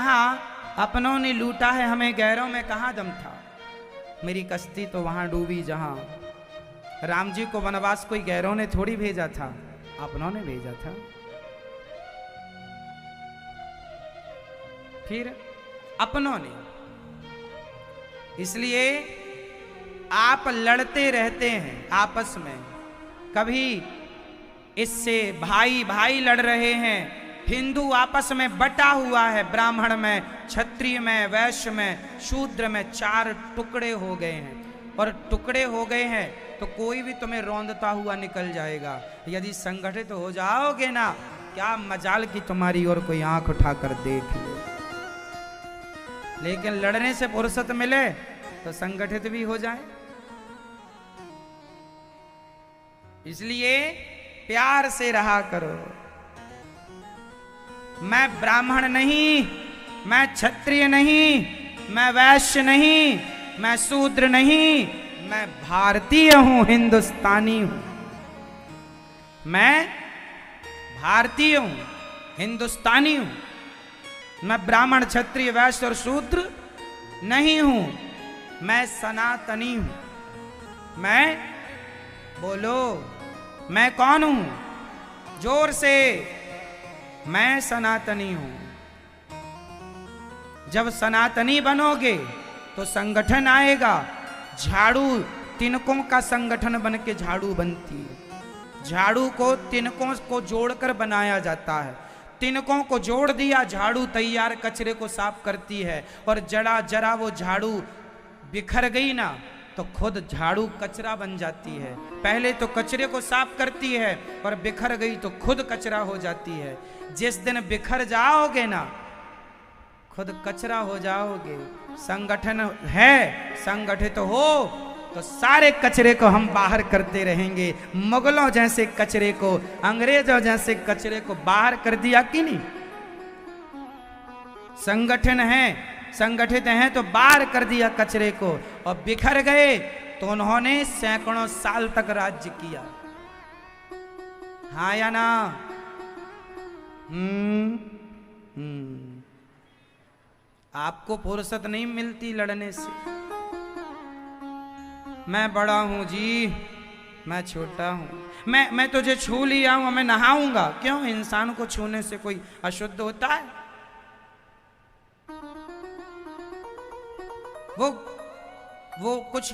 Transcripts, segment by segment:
जहाँ अपनों ने लूटा है हमें, गैरों में कहाँ दम था। मेरी कश्ती तो वहां डूबी जहां राम जी को वनवास कोई गैरों ने थोड़ी भेजा था, अपनों ने भेजा था। फिर अपनों ने, इसलिए आप लड़ते रहते हैं आपस में। कभी इससे भाई भाई लड़ रहे हैं, हिंदू आपस में बटा हुआ है, ब्राह्मण में, क्षत्रिय में, वैश्य में, शूद्र में, 4 टुकड़े हो गए हैं। और टुकड़े हो गए हैं तो कोई भी तुम्हें रौंदता हुआ निकल जाएगा। यदि संगठित हो जाओगे ना, क्या मजाल की तुम्हारी और कोई आंख उठाकर देख ले। लेकिन लड़ने से फुर्सत मिले तो संगठित भी हो जाए। इसलिए प्यार से रहा करो। मैं ब्राह्मण नहीं, मैं क्षत्रिय नहीं, मैं वैश्य नहीं, मैं शूद्र नहीं, मैं भारतीय हूं, हिंदुस्तानी हूं। मैं भारतीय हूं, हिंदुस्तानी हूं। मैं ब्राह्मण, क्षत्रिय, वैश्य और शूद्र नहीं हूं, मैं सनातनी हूं। मैं, बोलो, मैं कौन हूं? जोर से, मैं सनातनी हूं। जब सनातनी बनोगे तो संगठन आएगा। झाड़ू तिनकों का संगठन बन के झाड़ू बनती है। झाड़ू को तिनकों को जोड़कर बनाया जाता है। तिनकों को जोड़ दिया, झाड़ू तैयार, कचरे को साफ करती है। और जरा जरा वो झाड़ू बिखर गई ना तो खुद झाड़ू कचरा बन जाती है। पहले तो कचरे को साफ करती है और बिखर गई तो खुद कचरा हो जाती है। जिस दिन बिखर जाओगे ना, खुद कचरा हो जाओगे। संगठन है, संगठित हो तो सारे कचरे को हम बाहर करते रहेंगे। मुगलों जैसे कचरे को, अंग्रेजों जैसे कचरे को बाहर कर दिया कि नहीं? संगठन है, संगठित हैं तो बाहर कर दिया कचरे को। और बिखर गए तो उन्होंने सैकड़ों साल तक राज्य किया। हाँ या ना? आपको फुर्सत नहीं मिलती लड़ने से। मैं बड़ा हूं जी, मैं छोटा हूं। मैं तुझे छू लिया हूं, मैं नहाऊंगा। क्यों? इंसान को छूने से कोई अशुद्ध होता है? वो कुछ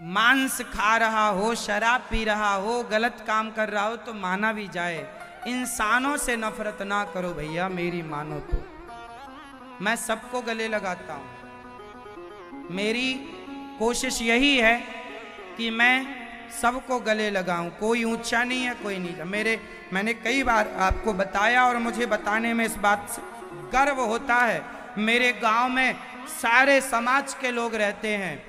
मांस खा रहा हो, शराब पी रहा हो, गलत काम कर रहा हो तो माना भी जाए। इंसानों से नफरत ना करो भैया, मेरी मानो तो। मैं सबको गले लगाता हूं। मेरी कोशिश यही है कि मैं सबको गले लगाऊं। कोई ऊंचा नहीं है, कोई नीचा। मैंने कई बार आपको बताया और मुझे बताने में इस बात से गर्व होता है। मेरे गांव में सारे समाज के लोग रहते हैं।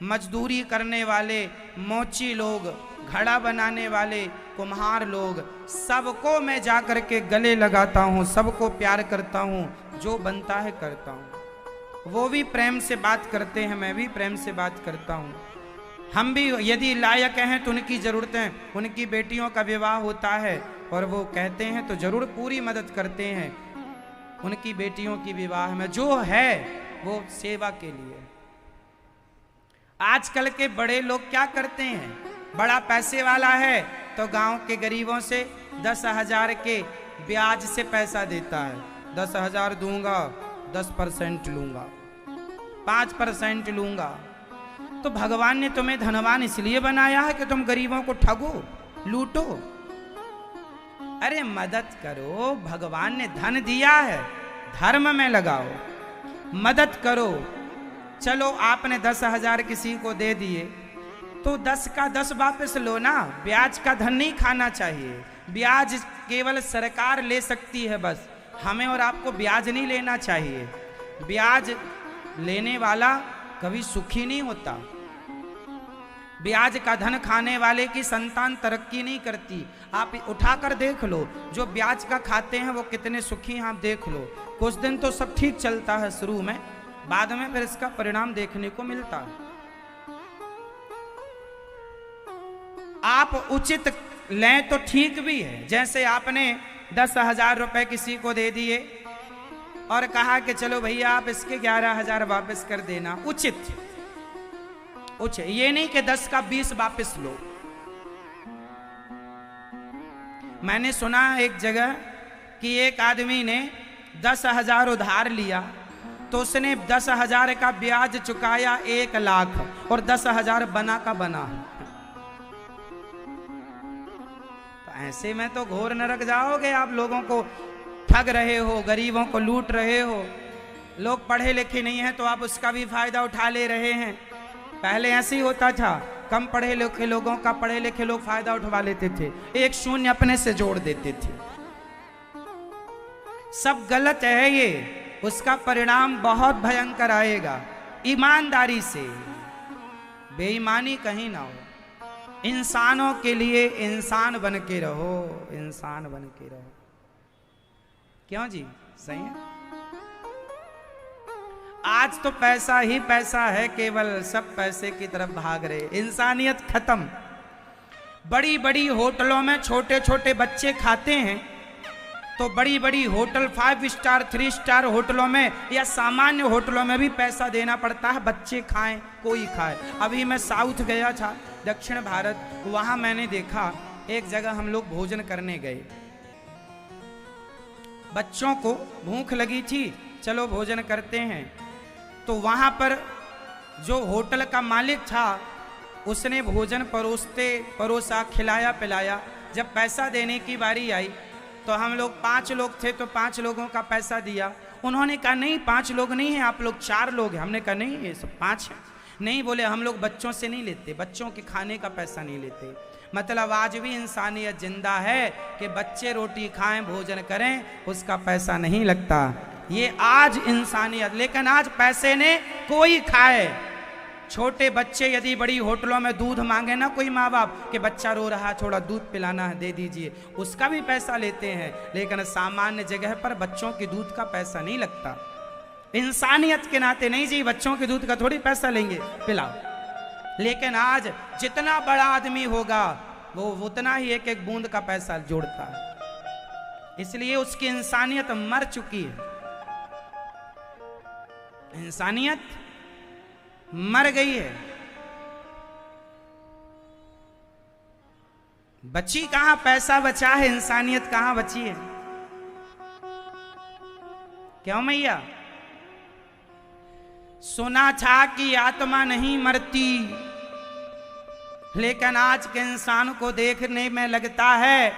मजदूरी करने वाले, मोची लोग, घड़ा बनाने वाले, कुम्हार लोग, सबको मैं जा कर के गले लगाता हूँ, सबको प्यार करता हूँ। जो बनता है करता हूँ। वो भी प्रेम से बात करते हैं, मैं भी प्रेम से बात करता हूँ। हम भी यदि लायक हैं तो उनकी ज़रूरतें, उनकी बेटियों का विवाह होता है और वो कहते हैं तो ज़रूर पूरी मदद करते हैं। उनकी बेटियों की विवाह में जो है वो सेवा के लिए। आजकल के बड़े लोग क्या करते हैं? बड़ा पैसे वाला है तो गांव के गरीबों से 10,000 के ब्याज से पैसा देता है। 10,000 दूंगा, 10% लूंगा, 5% लूंगा। तो भगवान ने तुम्हें धनवान इसलिए बनाया है कि तुम गरीबों को ठगो, लूटो? अरे मदद करो। भगवान ने धन दिया है, धर्म में लगाओ, मदद करो। चलो आपने 10,000 किसी को दे दिए तो 10 का 10 वापस लो ना। ब्याज का धन नहीं खाना चाहिए। ब्याज केवल सरकार ले सकती है बस। हमें और आपको ब्याज नहीं लेना चाहिए। ब्याज लेने वाला कभी सुखी नहीं होता। ब्याज का धन खाने वाले की संतान तरक्की नहीं करती। आप उठाकर देख लो, जो ब्याज का खाते हैं वो कितने सुखी हैं, आप देख लो। कुछ दिन तो सब ठीक चलता है शुरू में, बाद में फिर इसका परिणाम देखने को मिलता है। आप उचित लें तो ठीक भी है। जैसे आपने 10,000 रुपए किसी को दे दिए और कहा कि चलो भैया आप इसके 11,000 वापस कर देना। उचित ये नहीं कि 10 का 20 वापस लो। मैंने सुना एक जगह कि एक आदमी ने 10,000 उधार लिया तो उसने 10,000 का ब्याज चुकाया 1 लाख और 10,000 बना का बना। तो ऐसे में तो घोर नरक जाओगे। आप लोगों को ठग रहे हो, गरीबों को लूट रहे हो। लोग पढ़े लिखे नहीं हैं तो आप उसका भी फायदा उठा ले रहे हैं। पहले ऐसे ही होता था, कम पढ़े लिखे लोगों का पढ़े लिखे लोग फायदा उठवा लेते थे, एक शून्य अपने से जोड़ देते थे। सब गलत है ये, उसका परिणाम बहुत भयंकर आएगा। ईमानदारी से, बेईमानी कहीं ना हो। इंसानों के लिए इंसान बन के रहो, इंसान बन के रहो। क्यों जी, सही है। आज तो पैसा ही पैसा है, केवल सब पैसे की तरफ भाग रहे, इंसानियत खत्म। बड़ी बड़ी होटलों में छोटे छोटे बच्चे खाते हैं तो बड़ी बड़ी होटल 5 स्टार 3 स्टार होटलों में या सामान्य होटलों में भी पैसा देना पड़ता है, बच्चे खाएं कोई खाए। अभी मैं साउथ गया था, दक्षिण भारत, वहां मैंने देखा एक जगह हम लोग भोजन करने गए, बच्चों को भूख लगी थी, चलो भोजन करते हैं। तो वहां पर जो होटल का मालिक था उसने भोजन परोसा, खिलाया पिलाया। जब पैसा देने की बारी आई तो हम लोग 5 लोग थे तो 5 लोगों का पैसा दिया। उन्होंने कहा नहीं 5 लोग नहीं हैं, आप लोग 4 लोग हैं। हमने कहा नहीं ये सब 5 हैं। नहीं, बोले हम लोग बच्चों से नहीं लेते, बच्चों के खाने का पैसा नहीं लेते। मतलब आज भी इंसानियत जिंदा है कि बच्चे रोटी खाएं, भोजन करें, उसका पैसा नहीं लगता। ये आज इंसानियत। लेकिन आज पैसे ने कोई खाए। छोटे बच्चे यदि बड़ी होटलों में दूध मांगे ना कोई माँ बाप कि बच्चा रो रहा, थोड़ा दूध पिलाना है, दे दीजिए, उसका भी पैसा लेते हैं। लेकिन सामान्य जगह पर बच्चों के दूध का पैसा नहीं लगता। इंसानियत के नाते नहीं जी, बच्चों के दूध का थोड़ी पैसा लेंगे, पिलाओ। लेकिन आज जितना बड़ा आदमी होगा वो उतना ही एक एक बूंद का पैसा जोड़ता है। इसलिए उसकी इंसानियत मर चुकी है, इंसानियत मर गई है। बची कहां, पैसा बचा है, इंसानियत कहां बची है। क्यों मैया? सुना था कि आत्मा नहीं मरती, लेकिन आज के इंसान को देखने में लगता है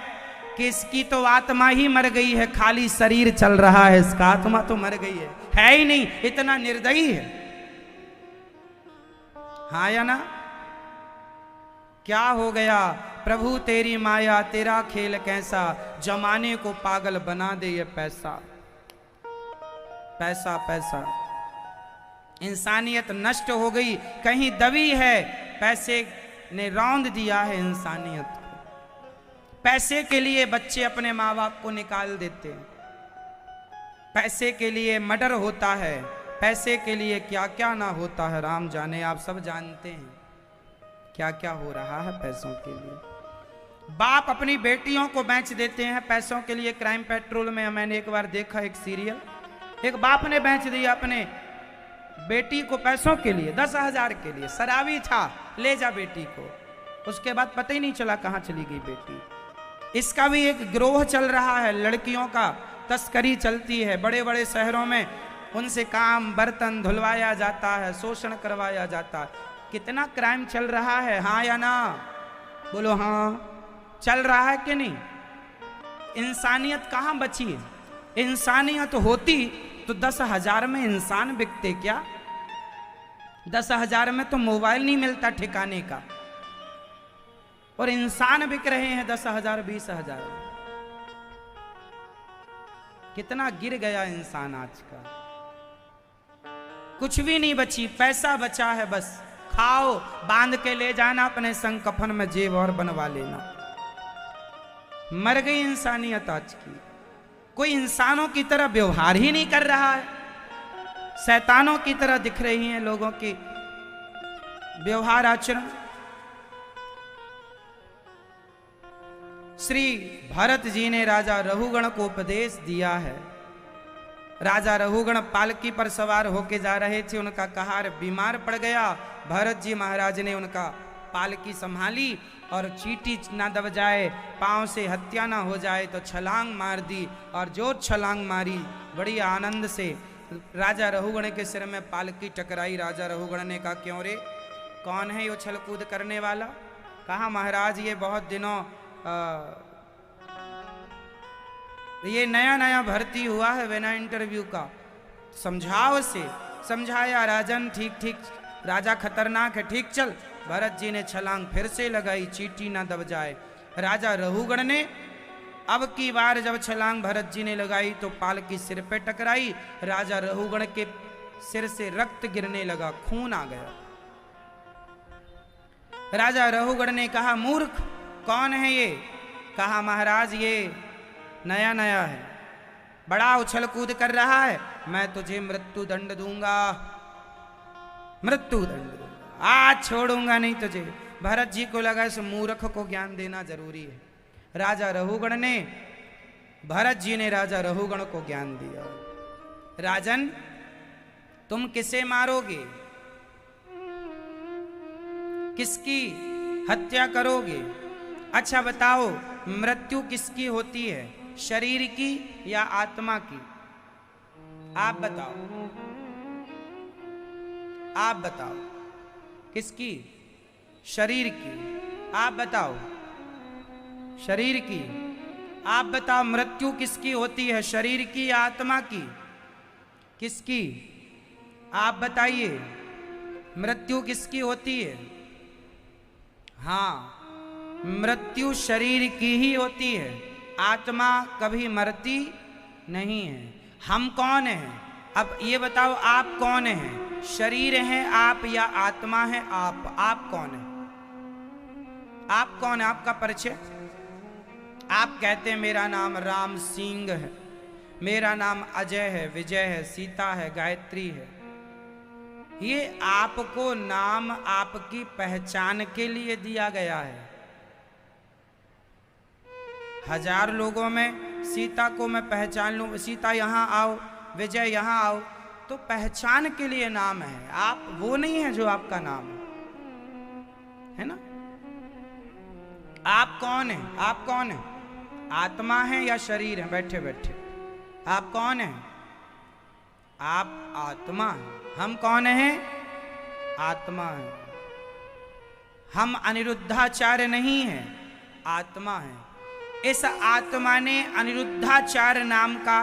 कि इसकी तो आत्मा ही मर गई है, खाली शरीर चल रहा है, इसका आत्मा तो मर गई है ही नहीं। इतना निर्दयी है, हाँ या ना? क्या हो गया प्रभु तेरी माया, तेरा खेल कैसा, जमाने को पागल बना दे ये पैसा, पैसा पैसा। इंसानियत नष्ट हो गई, कहीं दबी है। पैसे ने रौंद दिया है इंसानियत को। पैसे के लिए बच्चे अपने माँ बाप को निकाल देते हैं, पैसे के लिए मर्डर होता है, पैसे के लिए क्या क्या ना होता है, राम जाने। आप सब जानते हैं क्या क्या हो रहा है पैसों के लिए। बाप अपनी बेटियों को बेच देते हैं पैसों के लिए। क्राइम पेट्रोल में मैंने एक बार देखा एक सीरियल, एक बाप ने बेच दिया अपने बेटी को पैसों के लिए, 10,000 के लिए। शराबी था, ले जा बेटी को। उसके बाद पता ही नहीं चला कहां चली गई बेटी। इसका भी एक गिरोह चल रहा है, लड़कियों का तस्करी चलती है बड़े बड़े शहरों में। उनसे काम बर्तन धुलवाया जाता है, शोषण करवाया जाता है। कितना क्राइम चल रहा है, हाँ या ना? बोलो हाँ, चल रहा है कि नहीं? इंसानियत कहां बची है? इंसानियत होती तो 10,000 में इंसान बिकते क्या? 10,000 में तो मोबाइल नहीं मिलता ठिकाने का, और इंसान बिक रहे हैं 10,000 20,000। कितना गिर गया इंसान आज का। कुछ भी नहीं बची, पैसा बचा है बस। खाओ, बांध के ले जाना अपने संग, कफन में जेब और बनवा लेना। मर गई इंसानियत आज की। कोई इंसानों की तरह व्यवहार ही नहीं कर रहा है, शैतानों की तरह दिख रही हैं लोगों की व्यवहार आचरण। श्री भरत जी ने राजा रघुगण को उपदेश दिया है। राजा रहुगण पालकी पर सवार होके जा रहे थे, उनका कहार बीमार पड़ गया। भरत जी महाराज ने उनका पालकी संभाली और चींटी ना दब जाए, पांव से हत्या ना हो जाए, तो छलांग मार दी। और जो छलांग मारी बड़ी आनंद से राजा रहुगण के सिर में पालकी टकराई। राजा रहुगण ने कहा, क्यों रे, कौन है ये उछल कूद करने वाला? कहा, महाराज ये बहुत दिनों ये नया नया भर्ती हुआ है बिना इंटरव्यू का, समझाओ से। समझाया, राजन ठीक ठीक, राजा खतरनाक है, ठीक चल। भरत जी ने छलांग फिर से लगाई, चींटी ना दब जाए। राजा रहुगण ने अब की बार जब छलांग भरत जी ने लगाई तो पालकी सिर पे टकराई। राजा रहुगण के सिर से रक्त गिरने लगा, खून आ गया। राजा रहुगण ने कहा, मूर्ख, कौन है ये? कहा, महाराज ये नया नया है, बड़ा उछल कूद कर रहा है, मैं तुझे मृत्यु दंड दूंगा, मृत्यु दंड दूंगा, आज छोड़ूंगा नहीं तुझे। भरत जी को लगा इस मूर्ख को ज्ञान देना जरूरी है। राजा रहुगण ने, भरत जी ने राजा रहुगण को ज्ञान दिया। राजन, तुम किसे मारोगे, किसकी हत्या करोगे? अच्छा बताओ, मृत्यु किसकी होती है, शरीर की या आत्मा की? आप बताओ, आप बताओ, किसकी? शरीर की। आप बताओ, शरीर की। आप बताओ, मृत्यु किसकी होती है, शरीर की या आत्मा की? किसकी? आप बताइए, मृत्यु किसकी होती है? हाँ, मृत्यु शरीर की ही होती है, आत्मा कभी मरती नहीं है। हम कौन हैं? अब ये बताओ, आप कौन हैं? शरीर हैं आप या आत्मा है आप कौन हैं? आप कौन है? आपका परिचय? आप कहते हैं मेरा नाम राम सिंह है, मेरा नाम अजय है, विजय है, सीता है, गायत्री है। ये आपको नाम आपकी पहचान के लिए दिया गया है। हजार लोगों में सीता को मैं पहचान लूं, सीता यहां आओ, विजय यहां आओ, तो पहचान के लिए नाम है। आप वो नहीं है जो आपका नाम है ना? आप कौन है? आप कौन है? आत्मा है या शरीर है? बैठे बैठे आप कौन है? आप आत्मा है। हम कौन हैं? आत्मा है। हम अनिरुद्धाचार्य नहीं हैं, आत्मा है। इस आत्मा ने अनिरुद्धाचार्य नाम का,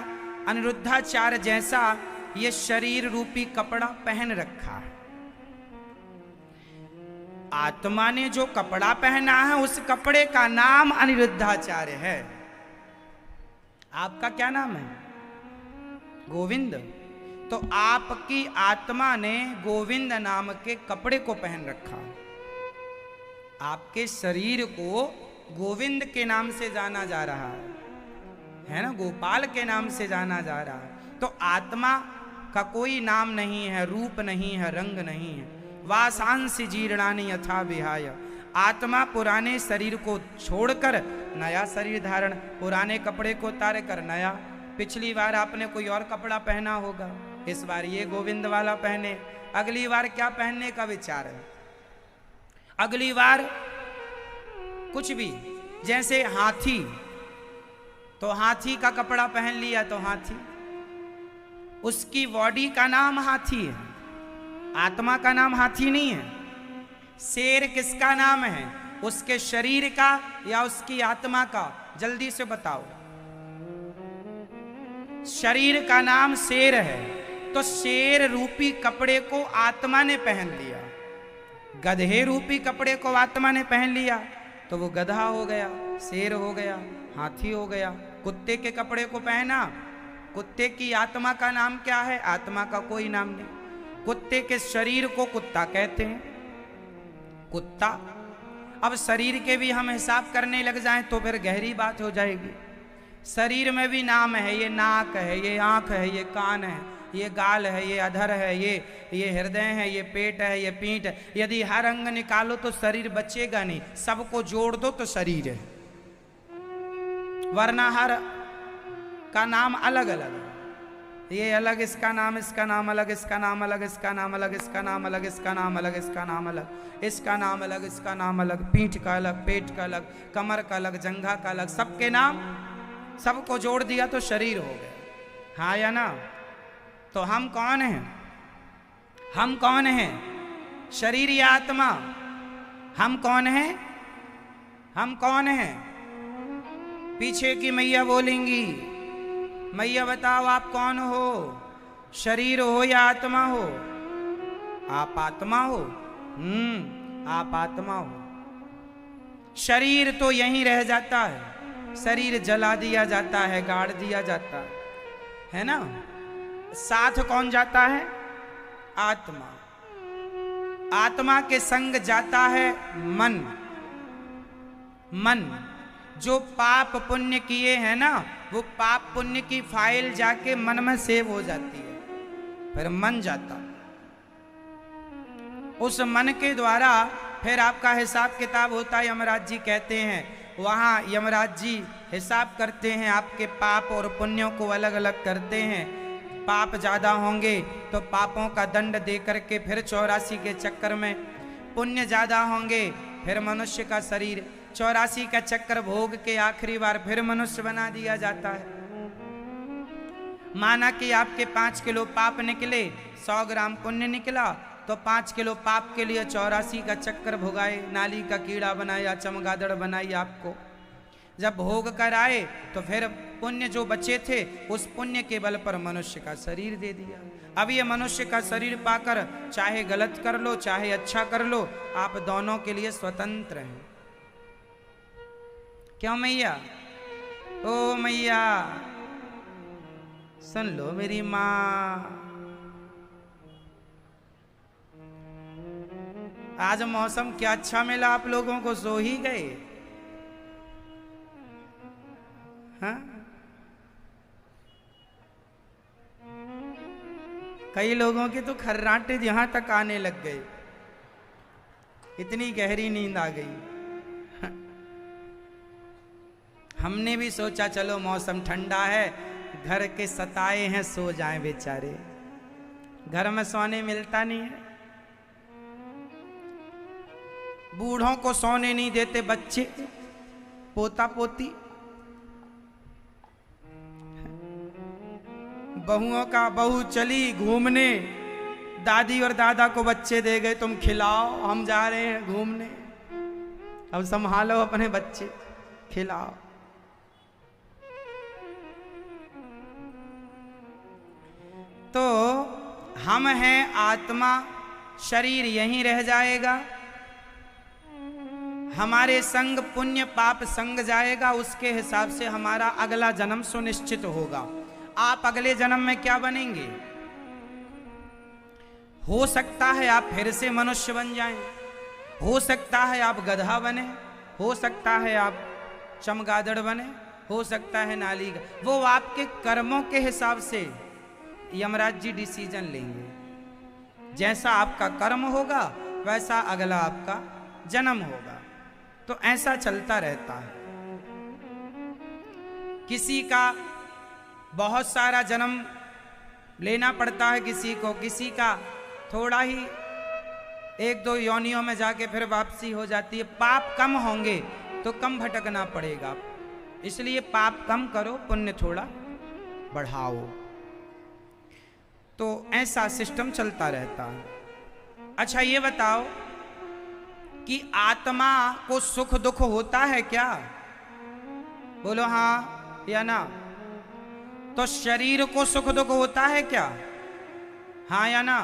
अनिरुद्धाचार्य जैसा ये शरीर रूपी कपड़ा पहन रखा है। आत्मा ने जो कपड़ा पहना है उस कपड़े का नाम अनिरुद्धाचार्य है। आपका क्या नाम है? गोविंद। तो आपकी आत्मा ने गोविंद नाम के कपड़े को पहन रखा। आपके शरीर को गोविंद के नाम से जाना जा रहा है ना, गोपाल के नाम से जाना जा रहा है। तो आत्मा का कोई नाम नहीं है, रूप नहीं है, रंग नहीं है। वासांसि जीर्णानि यथा विहाय। आत्मा पुराने शरीर को छोड़कर नया शरीर धारण, पुराने कपड़े को उतार कर नया। पिछली बार आपने कोई और कपड़ा पहना होगा, इस बार ये गोविंद वाला पहने। अगली बार क्या पहनने का विचार है? अगली बार कुछ भी, जैसे हाथी, तो हाथी का कपड़ा पहन लिया तो हाथी, उसकी बॉडी का नाम हाथी है, आत्मा का नाम हाथी नहीं है। शेर किसका नाम है? उसके शरीर का या उसकी आत्मा का? जल्दी से बताओ। शरीर का नाम शेर है, तो शेर रूपी कपड़े को आत्मा ने पहन लिया। गधे रूपी कपड़े को आत्मा ने पहन लिया तो वो गधा हो गया, शेर हो गया, हाथी हो गया। कुत्ते के कपड़े को पहना, कुत्ते की आत्मा का नाम क्या है? आत्मा का कोई नाम नहीं। कुत्ते के शरीर को कुत्ता कहते हैं, कुत्ता। अब शरीर के भी हम हिसाब करने लग जाएं तो फिर गहरी बात हो जाएगी। शरीर में भी नाम है, ये नाक है, ये आंख है, ये कान है, ये गाल है, ये अधर है, ये हृदय है, ये पेट है, ये पीठ है। यदि हर अंग निकालो तो शरीर बचेगा नहीं, सबको जोड़ दो तो शरीर है, वरना हर का नाम अलग अलग ये अलग, इसका नाम अलग, इसका नाम अलग, इसका नाम अलग, इसका नाम अलग, इसका नाम अलग, इसका नाम अलग, इसका नाम अलग, इसका नाम अलग, पीठ का अलग, पेट का अलग, कमर का अलग, जंघा का अलग, सबके नाम, सबको जोड़ दिया तो शरीर हो गया। हाँ या ना? तो हम कौन हैं? हम कौन हैं? शरीर या आत्मा? हम कौन हैं? हम कौन हैं? पीछे की मैया बोलेंगी, मैया बताओ आप कौन हो? शरीर हो या आत्मा हो? आप आत्मा हो। आप आत्मा हो। शरीर तो यहीं रह जाता है, शरीर जला दिया जाता है, गाड़ दिया जाता है ना? साथ कौन जाता है? आत्मा। आत्मा के संग जाता है मन। मन जो पाप पुण्य किए हैं ना, वो पाप पुण्य की फाइल जाके मन में सेव हो जाती है, फिर मन जाता। उस मन के द्वारा फिर आपका हिसाब किताब होता है। यमराज जी कहते हैं, वहाँ यमराज जी हिसाब करते हैं, आपके पाप और पुण्यों को अलग अलग करते हैं। पाप ज़्यादा होंगे तो पापों का दंड दे करके फिर 84 के चक्कर में, पुण्य ज़्यादा होंगे फिर मनुष्य का शरीर 84 का चक्कर भोग के आखिरी बार फिर मनुष्य बना दिया जाता है। माना कि आपके 5 किलो पाप निकले, 100 ग्राम पुण्य निकला, तो 5 किलो पाप के लिए 84 का चक्कर भोगाए, नाली का कीड़ा बनाया, चमगादड़ बनाई आपको। जब भोग कर आए तो फिर पुण्य जो बचे थे उस पुण्य के बल पर मनुष्य का शरीर दे दिया। अब ये मनुष्य का शरीर पाकर चाहे गलत कर लो चाहे अच्छा कर लो, आप दोनों के लिए स्वतंत्र हैं। क्यों मैया? ओ मैया सुन लो मेरी माँ, आज मौसम क्या अच्छा मिला, आप लोगों को सो ही गए। हाँ? कई लोगों के तो खर्राटे यहां तक आने लग गए, इतनी गहरी नींद आ गई। हमने भी सोचा चलो मौसम ठंडा है, घर के सताए हैं सो जाएं बेचारे, घर में सोने मिलता नहीं है। बूढ़ों को सोने नहीं देते बच्चे, पोता पोती। बहुओं का बहू चली घूमने, दादी और दादा को बच्चे दे गए, तुम खिलाओ, हम जा रहे हैं घूमने, अब संभालो अपने बच्चे, खिलाओ। तो हम हैं आत्मा, शरीर यहीं रह जाएगा, हमारे संग पुण्य पाप संग जाएगा, उसके हिसाब से हमारा अगला जन्म सुनिश्चित होगा। आप अगले जन्म में क्या बनेंगे? हो सकता है आप फिर से मनुष्य बन जाएं, हो सकता है आप गधा बने, हो सकता है आप चमगादड़ बने, हो सकता है नाली का। वो आपके कर्मों के हिसाब से यमराज जी डिसीजन लेंगे। जैसा आपका कर्म होगा वैसा अगला आपका जन्म होगा। तो ऐसा चलता रहता है। किसी का बहुत सारा जन्म लेना पड़ता है, किसी का थोड़ा ही 1-2 योनियों में जाके फिर वापसी हो जाती है। पाप कम होंगे तो कम भटकना पड़ेगा, इसलिए पाप कम करो, पुण्य थोड़ा बढ़ाओ। तो ऐसा सिस्टम चलता रहता है। अच्छा ये बताओ कि आत्मा को सुख दुख होता है क्या? बोलो हाँ या ना। तो शरीर को सुख दुख होता है क्या? हाँ या ना।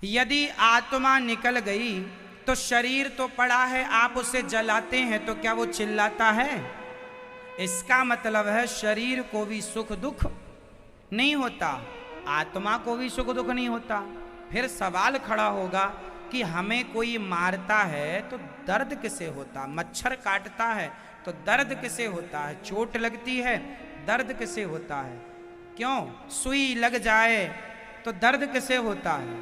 यदि आत्मा निकल गई तो शरीर तो पड़ा है, आप उसे जलाते हैं तो क्या वो चिल्लाता है? इसका मतलब है शरीर को भी सुख दुख नहीं होता, आत्मा को भी सुख दुख नहीं होता। फिर सवाल खड़ा होगा कि हमें कोई मारता है तो दर्द किसे होता? मच्छर काटता है तो दर्द किसे होता है? चोट लगती है दर्द किसे होता है? क्यों? सुई लग जाए तो दर्द किसे होता है?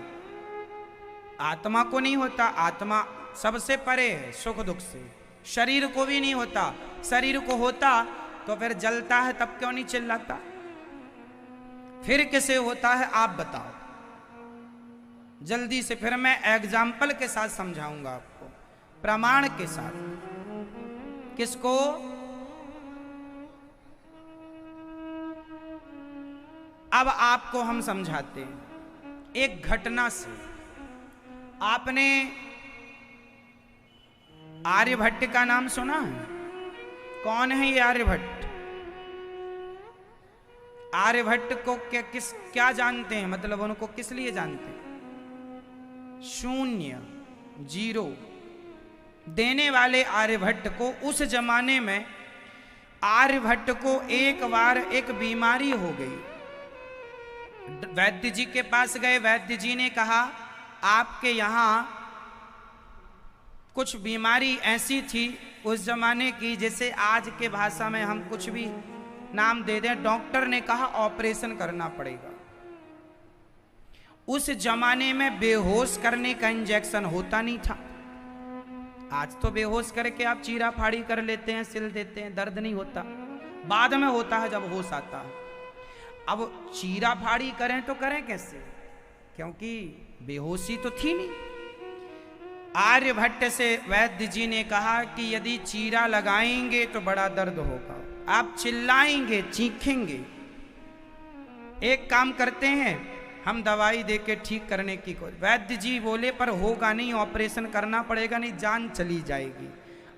आत्मा को नहीं होता। आत्मा सबसे परे है सुख दुख से। शरीर को भी नहीं होता। शरीर को होता तो फिर जलता है, तब क्यों नहीं चिल्लाता? फिर किसे होता है आप बताओ जल्दी से। फिर मैं एग्जाम्पल के साथ समझाऊंगा आपको, प्रमाण के साथ। किसको? अब आपको हम समझाते हैं एक घटना से। आपने आर्यभट्ट का नाम सुना है? कौन है ये आर्यभट्ट? आर्यभट्ट को क्या जानते हैं, मतलब उनको किस लिए जानते हैं? शून्य, जीरो देने वाले आर्यभट्ट को उस जमाने में आर्यभट्ट को एक बार एक बीमारी हो गई। वैद्य जी के पास गए। वैद्य जी ने कहा आपके यहाँ कुछ बीमारी ऐसी थी उस जमाने की, जैसे आज के भाषा में हम कुछ भी नाम दे दें। डॉक्टर ने कहा ऑपरेशन करना पड़ेगा। उस जमाने में बेहोश करने का इंजेक्शन होता नहीं था। आज तो बेहोश करके आप चीरा फाड़ी कर लेते हैं, सिल देते हैं, दर्द नहीं होता, बाद में होता है जब होश आता है। अब चीरा फाड़ी करें तो करें कैसे, क्योंकि बेहोशी तो थी नहीं। आर्यभट्ट से वैद्य जी ने कहा कि यदि चीरा लगाएंगे तो बड़ा दर्द होगा, आप चिल्लाएंगे, चीखेंगे। एक काम करते हैं, हम दवाई देके ठीक करने की कोशिश। वैद्य जी बोले पर होगा नहीं, ऑपरेशन करना पड़ेगा, नहीं जान चली जाएगी।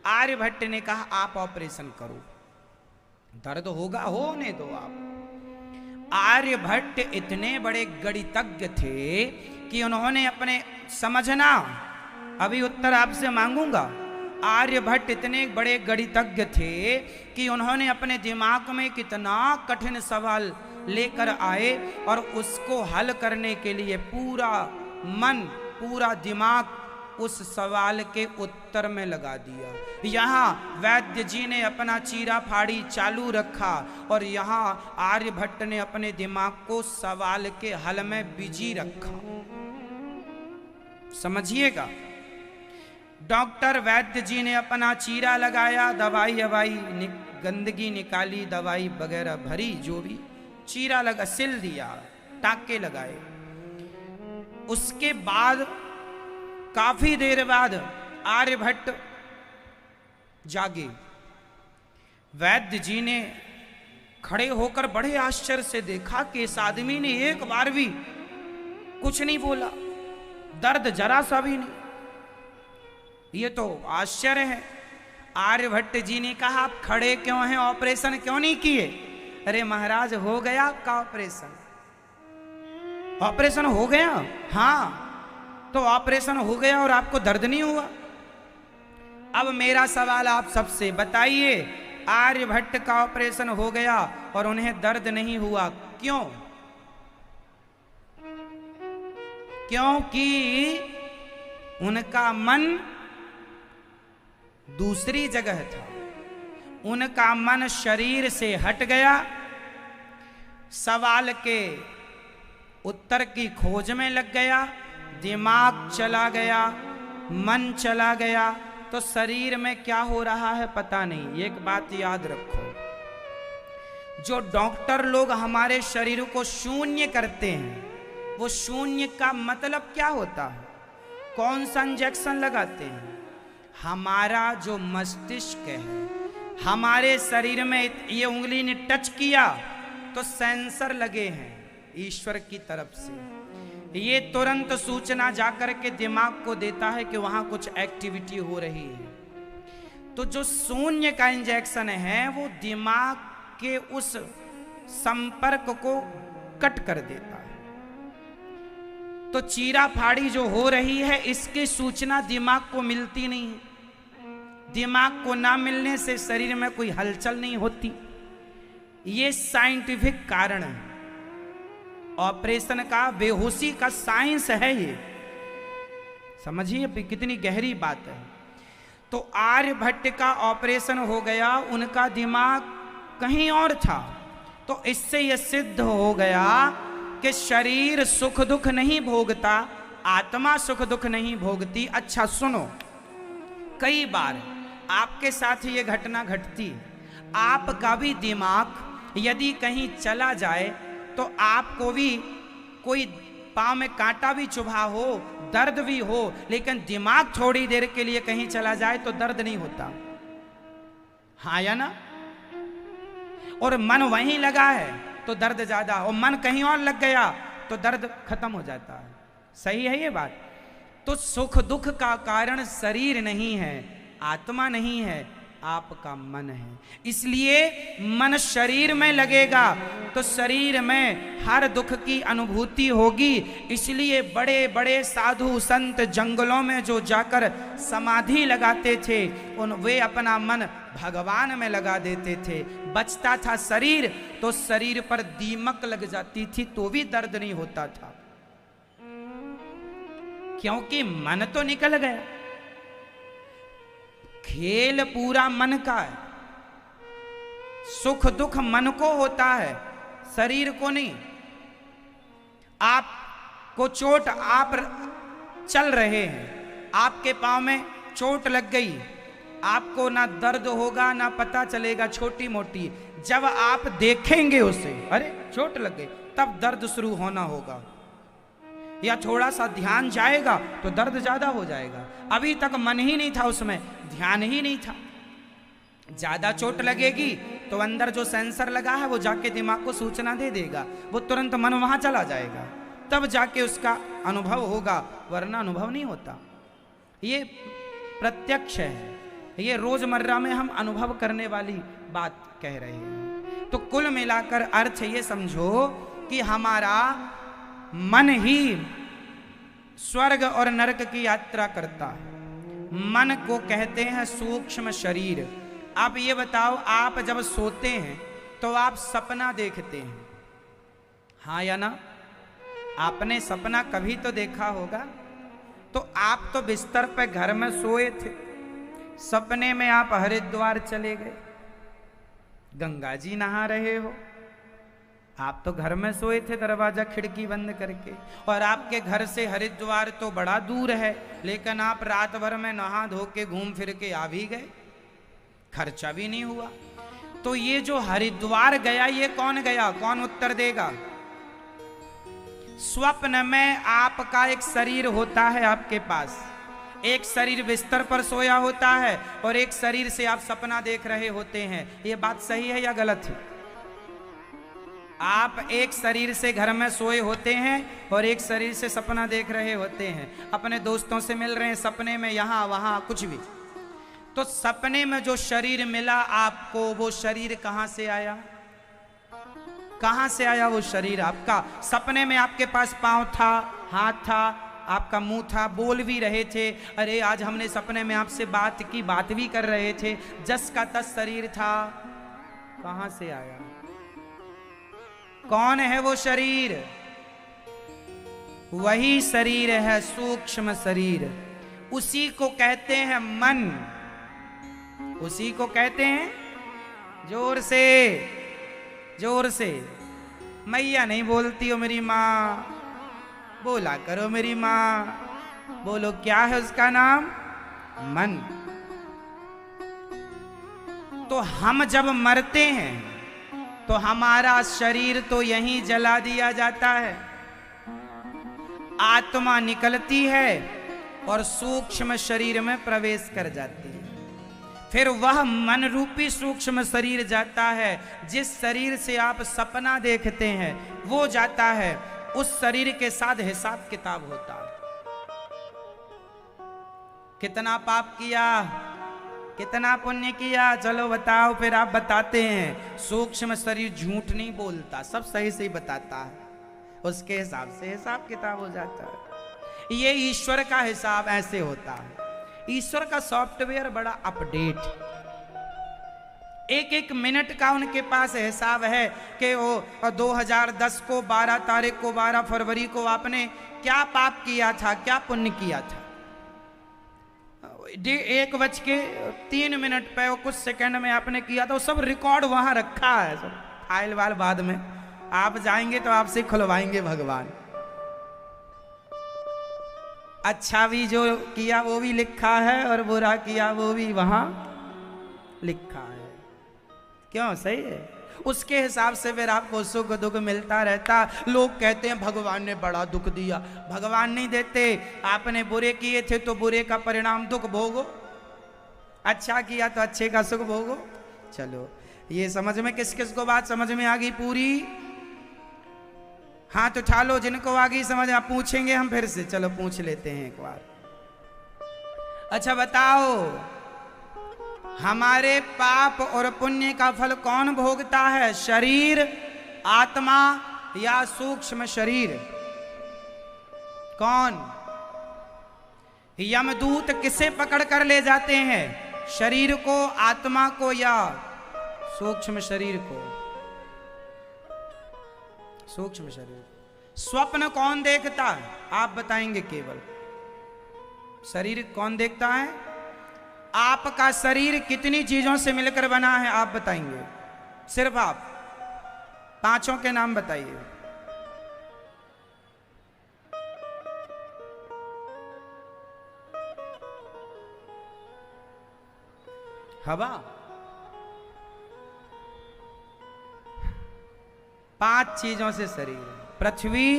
आर्यभट्ट ने कहा आप ऑपरेशन करो, दर्द होगा, होने दो आप। आर्यभट्ट इतने बड़े गणितज्ञ थे कि उन्होंने अपने, समझना अभी उत्तर आपसे मांगूंगा। आर्यभट्ट इतने बड़े गणितज्ञ थे कि उन्होंने अपने दिमाग में कितना कठिन सवाल लेकर आए और उसको हल करने के लिए पूरा मन, पूरा दिमाग उस सवाल के उत्तर में लगा दिया। यहाँ वैद्य जी ने अपना चीरा फाड़ी चालू रखा और यहाँ आर्यभट्ट ने अपने दिमाग को सवाल के हल में बिजी रखा। समझिएगा, डॉक्टर वैद्य जी ने अपना चीरा लगाया, दवाई गंदगी निकाली, दवाई वगैरह भरी, जो भी चीरा लगा, सिल दिया, टाके लगाए। उसके बाद काफी देर बाद आर्यभट्ट जागे। वैद्य जी ने खड़े होकर बड़े आश्चर्य से देखा कि इस आदमी ने एक बार भी कुछ नहीं बोला, दर्द जरा सा भी नहीं। ये तो आश्चर्य है। आर्यभट्ट जी ने कहा आप खड़े क्यों हैं, ऑपरेशन क्यों नहीं किए? अरे महाराज हो गया आपका ऑपरेशन। ऑपरेशन हो गया? हाँ, तो ऑपरेशन हो गया और आपको दर्द नहीं हुआ। अब मेरा सवाल आप सबसे, बताइए आर्यभट्ट का ऑपरेशन हो गया और उन्हें दर्द नहीं हुआ, क्यों? क्योंकि उनका मन दूसरी जगह था। उनका मन शरीर से हट गया, सवाल के उत्तर की खोज में लग गया, दिमाग चला गया, मन चला गया, तो शरीर में क्या हो रहा है पता नहीं। एक बात याद रखो, जो डॉक्टर लोग हमारे शरीर को शून्य करते हैं, वो शून्य का मतलब क्या होता है? कौन सा इंजेक्शन लगाते हैं? हमारा जो मस्तिष्क है, हमारे शरीर में ये उंगली ने टच किया तो सेंसर लगे हैं ईश्वर की तरफ से। ये तुरंत सूचना जाकर के दिमाग को देता है कि वहां कुछ एक्टिविटी हो रही है। तो जो शून्य का इंजेक्शन है वो दिमाग के उस संपर्क को कट कर देता है। तो चीरा फाड़ी जो हो रही है इसकी सूचना दिमाग को मिलती नहीं है। दिमाग को ना मिलने से शरीर में कोई हलचल नहीं होती। ये साइंटिफिक कारण है ऑपरेशन का, बेहोशी का साइंस है ये। समझिए कितनी गहरी बात है। तो आर्यभट्ट का ऑपरेशन हो गया, उनका दिमाग कहीं और था। तो इससे यह सिद्ध हो गया कि शरीर सुख दुख नहीं भोगता, आत्मा सुख दुख नहीं भोगती। अच्छा सुनो, कई बार आपके साथ ये घटना घटती, आपका भी दिमाग यदि कहीं चला जाए तो आपको भी कोई पाँव में कांटा भी चुभा हो, दर्द भी हो, लेकिन दिमाग थोड़ी देर के लिए कहीं चला जाए तो दर्द नहीं होता, हाँ या ना? और मन वहीं लगा है तो दर्द ज्यादा, और मन कहीं और लग गया तो दर्द खत्म हो जाता है। सही है ये बात? तो सुख दुख का कारण शरीर नहीं है, आत्मा नहीं है, आपका मन है। इसलिए मन शरीर में लगेगा तो शरीर में हर दुख की अनुभूति होगी। इसलिए बड़े बड़े साधु संत जंगलों में जो जाकर समाधि लगाते थे, वे अपना मन भगवान में लगा देते थे। बचता था शरीर तो शरीर पर दीमक लग जाती थी तो भी दर्द नहीं होता था, क्योंकि मन तो निकल गया। खेल पूरा मन का है, सुख दुख मन को होता है, शरीर को नहीं। आपको चोट, आप चल रहे हैं, आपके पांव में चोट लग गई, आपको ना दर्द होगा ना पता चलेगा, छोटी मोटी। जब आप देखेंगे उसे, अरे चोट लग गई, तब दर्द शुरू होना होगा। या थोड़ा सा ध्यान जाएगा तो दर्द ज्यादा हो जाएगा। अभी तक मन ही नहीं था उसमें, ध्यान ही नहीं था। ज्यादा चोट लगेगी तो अंदर जो सेंसर लगा है वो जाके दिमाग को सूचना दे देगा, वो तुरंत मन वहां चला जाएगा, तब जाके उसका अनुभव होगा, वरना अनुभव नहीं होता। ये प्रत्यक्ष है, ये रोजमर्रा में हम अनुभव करने वाली बात कह रहे हैं। तो कुल मिलाकर अर्थ ये समझो कि हमारा मन ही स्वर्ग और नरक की यात्रा करता है। मन को कहते हैं सूक्ष्म शरीर। आप ये बताओ, आप जब सोते हैं तो आप सपना देखते हैं, हाँ या ना? आपने सपना कभी तो देखा होगा। तो आप तो बिस्तर पे घर में सोए थे, सपने में आप हरिद्वार चले गए, गंगा जी नहा रहे हो। आप तो घर में सोए थे दरवाजा खिड़की बंद करके, और आपके घर से हरिद्वार तो बड़ा दूर है, लेकिन आप रात भर में नहा धो के घूम फिर के आ भी गए, खर्चा भी नहीं हुआ। तो ये जो हरिद्वार गया, ये कौन गया? कौन उत्तर देगा? स्वप्न में आपका एक शरीर होता है, आपके पास एक शरीर बिस्तर पर सोया होता है और एक शरीर से आप सपना देख रहे होते हैं। ये बात सही है या गलत है? आप एक शरीर से घर में सोए होते हैं और एक शरीर से सपना देख रहे होते हैं, अपने दोस्तों से मिल रहे हैं सपने में, यहां वहां कुछ भी। तो सपने में जो शरीर मिला आपको, वो शरीर कहां से आया? कहां से आया वो शरीर आपका? सपने में आपके पास पांव था, हाथ था, आपका मुंह था, बोल भी रहे थे, अरे आज हमने सपने में आपसे बात की, बात भी कर रहे थे, जस का तस शरीर था। कहां से आया? कौन है वो शरीर? वही शरीर है सूक्ष्म शरीर, उसी को कहते हैं मन, उसी को कहते हैं, जोर से जोर से, मैया नहीं बोलती हो मेरी माँ, बोला करो मेरी माँ, बोलो क्या है उसका नाम? मन। तो हम जब मरते हैं तो हमारा शरीर तो यहीं जला दिया जाता है, आत्मा निकलती है और सूक्ष्म शरीर में प्रवेश कर जाती है। फिर वह मन रूपी सूक्ष्म शरीर जाता है, जिस शरीर से आप सपना देखते हैं वो जाता है, उस शरीर के साथ हिसाब किताब होता है। कितना पाप किया, कितना पुण्य किया, चलो बताओ। फिर आप बताते हैं। सूक्ष्म शरीर झूठ नहीं बोलता, सब सही सही बताता है, उसके हिसाब से हिसाब किताब हो जाता है। ये ईश्वर का हिसाब ऐसे होता है। ईश्वर का सॉफ्टवेयर बड़ा अपडेट, एक एक मिनट का उनके पास हिसाब है कि वो 2010 को 12 तारीख को 12 फरवरी को आपने क्या पाप किया था, क्या पुण्य किया था। 1:03 पे कुछ सेकंड में आपने किया था, वो सब रिकॉर्ड वहां रखा है, सब फाइल वाल बाद में आप जाएंगे तो आपसे खुलवाएंगे भगवान। अच्छा भी जो किया वो भी लिखा है और बुरा किया वो भी वहां लिखा है। क्यों? सही है। उसके हिसाब से फिर आपको सुख दुख मिलता रहता। लोग कहते हैं भगवान ने बड़ा दुख दिया, भगवान नहीं देते। आपने बुरे किए थे तो बुरे का परिणाम दुख भोगो, अच्छा किया तो अच्छे का सुख भोगो। चलो ये समझ में किस किस को बात समझ में आ गई पूरी? हाथ उठा लो जिनको आ गई समझ। आप पूछेंगे हम फिर से, चलो पूछ लेते हैं एक बार। अच्छा बताओ, हमारे पाप और पुण्य का फल कौन भोगता है? शरीर, आत्मा या सूक्ष्म शरीर? कौन? यमदूत किसे पकड़ कर ले जाते हैं? शरीर को, आत्मा को या सूक्ष्म शरीर को? सूक्ष्म शरीर। स्वप्न कौन देखता है? आप बताएंगे केवल। शरीर कौन देखता है? आपका शरीर कितनी चीजों से मिलकर बना है आप बताएंगे? सिर्फ आप पांचों के नाम बताइए। हवा? 5 चीजों से शरीर। पृथ्वी,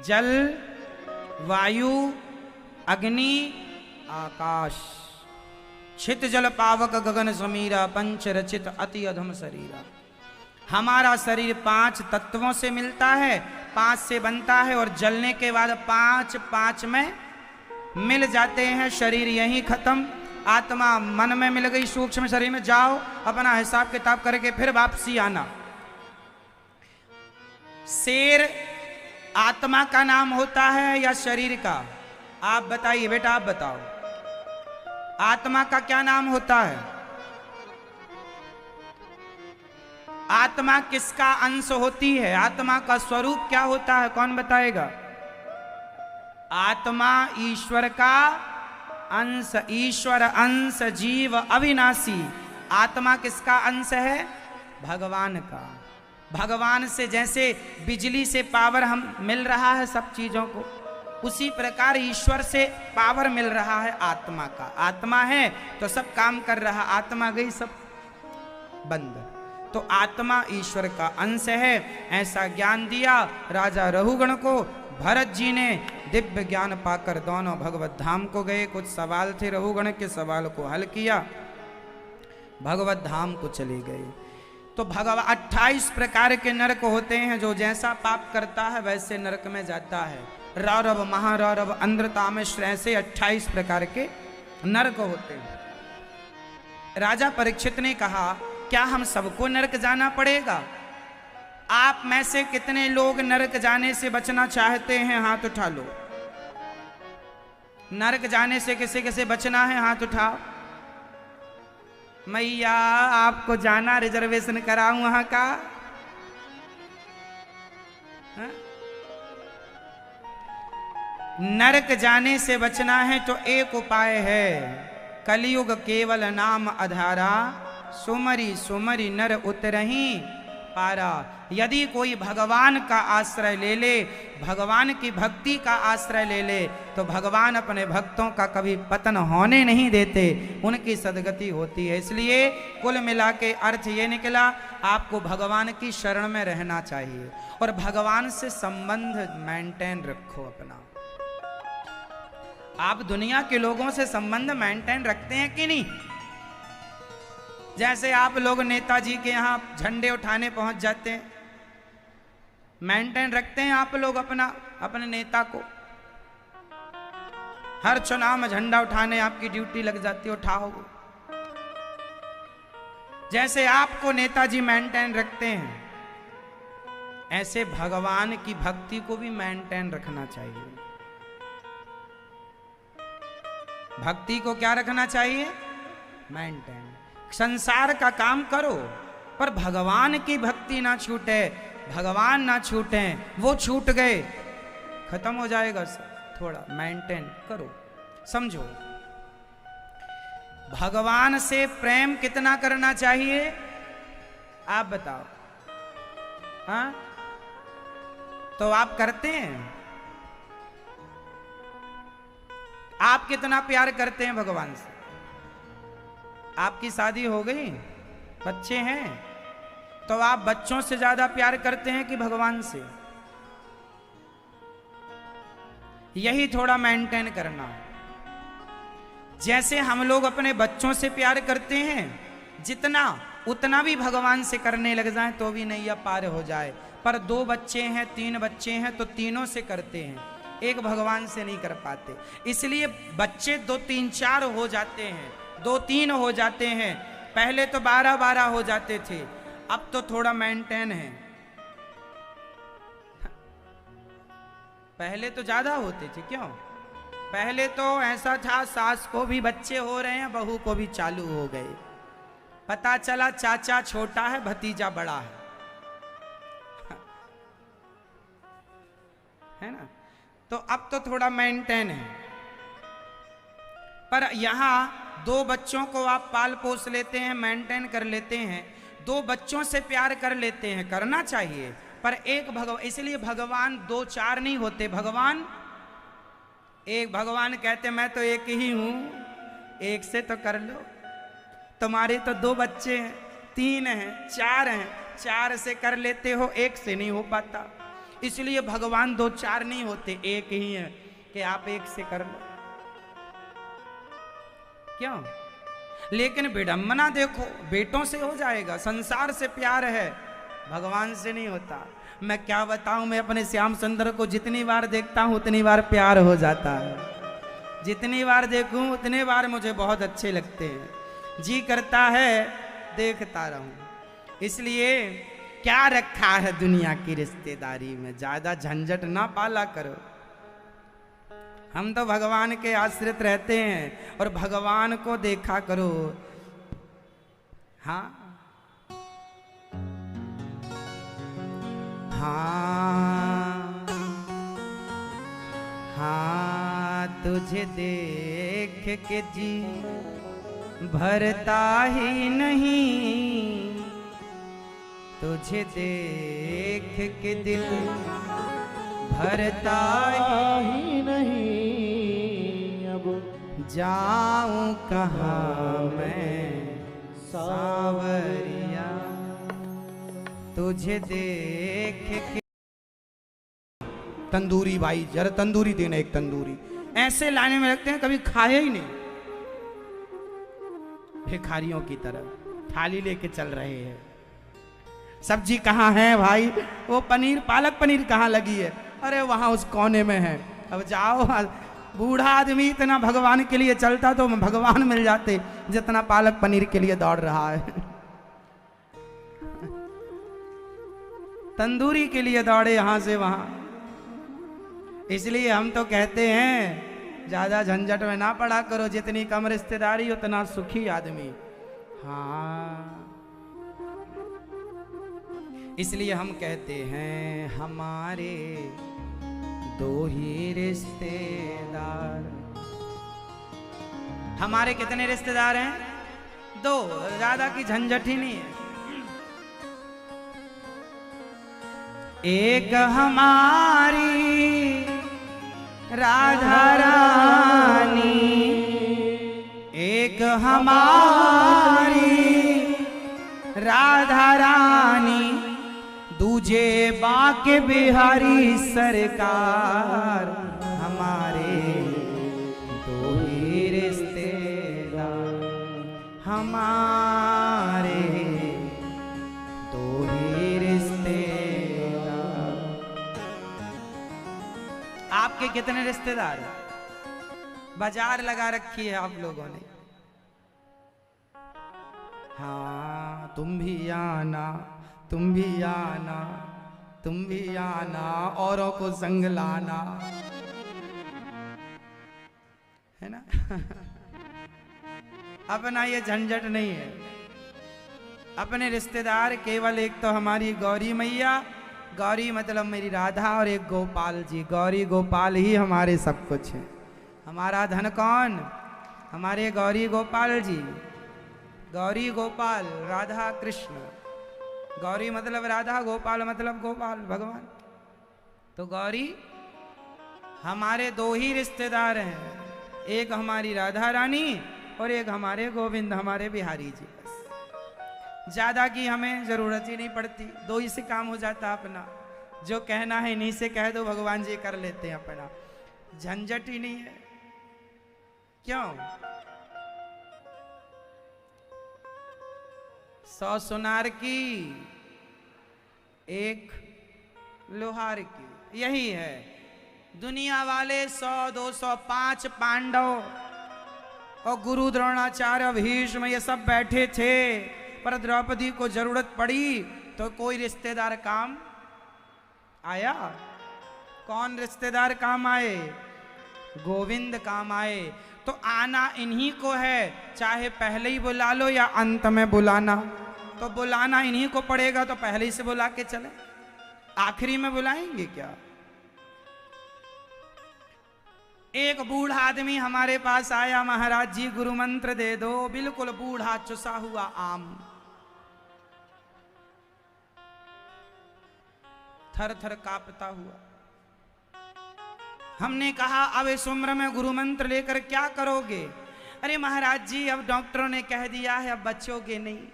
जल, वायु, अग्नि, आकाश। छित जल पावक गगन समीरा, पंच रचित अति अधम शरीरा। हमारा शरीर 5 तत्वों से मिलता है, 5 से बनता है और जलने के बाद 5 में मिल जाते हैं। शरीर यहीं खत्म। आत्मा मन में मिल गई, सूक्ष्म शरीर में जाओ, अपना हिसाब किताब करके फिर वापसी आना। शेर आत्मा का नाम होता है या शरीर का? आप बताइए बेटा, आप बताओ, आत्मा का क्या नाम होता है? आत्मा किसका अंश होती है? आत्मा का स्वरूप क्या होता है? कौन बताएगा? आत्मा ईश्वर का अंश, ईश्वर अंश, जीव अविनाशी। आत्मा किसका अंश है? भगवान का। भगवान से जैसे बिजली से पावर हम मिल रहा है सब चीजों को, उसी प्रकार ईश्वर से पावर मिल रहा है आत्मा का। आत्मा है तो सब काम कर रहा, आत्मा गई सब बंद। तो आत्मा ईश्वर का अंश है, ऐसा ज्ञान दिया राजा रहुगण को। भरत जी ने दिव्य ज्ञान पाकर दोनों भगवत धाम को गए। कुछ सवाल थे, रहुगण के सवाल को हल किया, भगवत धाम को चले गए। तो 28 प्रकार के नरक होते हैं, जो जैसा पाप करता है वैसे नरक में जाता है। रौरव, महारौरव, अंधतामिश्र, ऐसे 28 प्रकार के नरक होते हैं। राजा परीक्षित ने कहा, क्या हम सबको नरक जाना पड़ेगा? आप में से कितने लोग नरक जाने से बचना चाहते हैं? हाथ उठा लो। नरक जाने से किसे किसे बचना है? हाथ उठाओ। मैया आपको जाना, रिजर्वेशन कराऊं वहां का? हा? नरक जाने से बचना है तो एक उपाय है। कलयुग केवल नाम आधारा, सुमरी सुमरी नर उतरही पारा। यदि कोई भगवान का आश्रय ले ले, भगवान की भक्ति का आश्रय ले ले, तो भगवान अपने भक्तों का कभी पतन होने नहीं देते, उनकी सदगति होती है। इसलिए कुल मिला के अर्थ ये निकला, आपको भगवान की शरण में रहना चाहिए और भगवान से संबंध मेंटेन रखो अपना। आप दुनिया के लोगों से संबंध मेंटेन रखते हैं कि नहीं? जैसे आप लोग नेताजी के यहाँ झंडे उठाने पहुंच जाते हैं, मेंटेन रखते हैं आप लोग अपने नेता को? हर चुनाव में झंडा उठाने आपकी ड्यूटी लग जाती है, उठाओ। जैसे आपको नेताजी मेंटेन रखते हैं, ऐसे भगवान की भक्ति को भी मेंटेन रखना चाहिए। भक्ति को क्या रखना चाहिए? मेंटेन। संसार का काम करो पर भगवान की भक्ति ना छूटे, भगवान ना छूटे। वो छूट गए खत्म हो जाएगा सब। थोड़ा मेंटेन करो, समझो। भगवान से प्रेम कितना करना चाहिए आप बताओ? हाँ, तो आप करते हैं? आप कितना प्यार करते हैं भगवान से? आपकी शादी हो गई, बच्चे हैं, तो आप बच्चों से ज्यादा प्यार करते हैं कि भगवान से? यही थोड़ा मेंटेन करना। जैसे हम लोग अपने बच्चों से प्यार करते हैं जितना, उतना भी भगवान से करने लग जाएं तो भी नैया पार हो जाए। पर 2 बच्चे हैं, 3 बच्चे हैं तो तीनों से करते हैं, एक भगवान से नहीं कर पाते। इसलिए बच्चे 2 3 4 हो जाते हैं, 2 3 हो जाते हैं। पहले तो 12 12 हो जाते थे, अब तो थोड़ा मेंटेन है। पहले तो ज्यादा होते थे। क्यों? पहले तो ऐसा था, सास को भी बच्चे हो रहे हैं, बहू को भी चालू हो गए। पता चला चाचा छोटा है, भतीजा बड़ा है ना? तो अब तो थोड़ा मेंटेन है। पर यहां 2 बच्चों को आप पाल पोस लेते हैं, मेंटेन कर लेते हैं, 2 बच्चों से प्यार कर लेते हैं, करना चाहिए। पर एक भगवान, इसलिए भगवान 2 4 नहीं होते, भगवान एक। भगवान कहते मैं तो एक ही हूं, एक से तो कर लो। तुम्हारे तो 2 बच्चे हैं, 3 हैं, 4 हैं, 4 से कर लेते हो, एक से नहीं हो पाता। इसलिए भगवान 2 4 नहीं होते, एक ही है कि आप एक से कर लो। क्यों? लेकिन विडंबना देखो, बेटों से हो जाएगा, संसार से प्यार है, भगवान से नहीं होता। मैं क्या बताऊं, मैं अपने श्याम सुंदर को जितनी बार देखता हूं उतनी बार प्यार हो जाता है। जितनी बार देखूं उतने बार मुझे बहुत अच्छे लगते हैं, जी करता है देखता रहूं। इसलिए क्या रखा है दुनिया की रिश्तेदारी में, ज्यादा झंझट ना पाला करो। हम तो भगवान के आश्रित रहते हैं और भगवान को देखा करो। हाँ हाँ हाँ, तुझे देख के जी भरता ही नहीं, तुझे देख के दिल भरता ही नहीं। अब जाऊं कहाँ मैं सावरिया, तुझे देख के। तंदूरी भाई, जरा तंदूरी देना, एक तंदूरी। ऐसे लाने में लगते हैं, कभी खाए ही नहीं, भिखारियों की तरह थाली लेके चल रहे हैं। सब्जी कहाँ है भाई? वो पनीर, पालक पनीर कहाँ लगी है? अरे वहां उस कोने में है। अब जाओ, बूढ़ा आदमी इतना भगवान के लिए चलता तो भगवान मिल जाते जितना पालक पनीर के लिए दौड़ रहा है। तंदूरी के लिए दौड़े यहां से वहां। इसलिए हम तो कहते हैं ज्यादा झंझट में ना पड़ा करो, जितनी कम रिश्तेदारी उतना सुखी आदमी। हाँ, इसलिए हम कहते हैं हमारे 2 ही रिश्तेदार। हमारे कितने रिश्तेदार हैं? 2, ज्यादा की झंझट ही नहीं है। एक हमारी राधा रानी, एक हमारी राधा रानी, दूजे बाके बिहारी सरकार। हमारे 2 ही रिश्तेदार, हमारे 2 ही रिश्तेदार। आपके कितने रिश्तेदार? बाजार लगा रखी है आप लोगों ने। हाँ, तुम भी आना, तुम भी आना, तुम भी आना, औरों को संग लाना, है ना? अपना ये झंझट नहीं है। अपने रिश्तेदार केवल एक तो हमारी गौरी मैया, गौरी मतलब मेरी राधा, और एक गोपाल जी। गौरी गोपाल ही हमारे सब कुछ है। हमारा धन कौन? हमारे गौरी गोपाल जी। गौरी गोपाल, राधा कृष्ण। गौरी मतलब राधा, गोपाल मतलब गोपाल भगवान। तो गौरी हमारे 2 ही रिश्तेदार हैं, एक हमारी राधा रानी और एक हमारे गोविंद, हमारे बिहारी जी। बस ज्यादा की हमें जरूरत ही नहीं पड़ती, दो ही से काम हो जाता अपना। जो कहना है इन्हीं से कह दो, भगवान जी कर लेते हैं अपना, झंझट ही नहीं है। क्यों? 100 सुनार की, 1 लोहार की, यही है। दुनिया वाले 100, 200, 5 पांडव और गुरु द्रोणाचार्य, भीष्म, ये सब बैठे थे, पर द्रौपदी को जरूरत पड़ी तो कोई रिश्तेदार काम आया? कौन रिश्तेदार काम आए? गोविंद काम आए। तो आना इन्हीं को है, चाहे पहले ही बुला लो या अंत में बुलाना। तो बुलाना इन्हीं को पड़ेगा, तो पहले ही से बुला के चले, आखिरी में बुलाएंगे क्या? एक बूढ़ा आदमी हमारे पास आया, महाराज जी गुरु मंत्र दे दो। बिल्कुल बूढ़ा चुसा हुआ आम, थर थर कांपता हुआ। हमने कहा अब इस उम्र में गुरु मंत्र लेकर क्या करोगे? अरे महाराज जी अब डॉक्टरों ने कह दिया है अब बचोगे नहीं।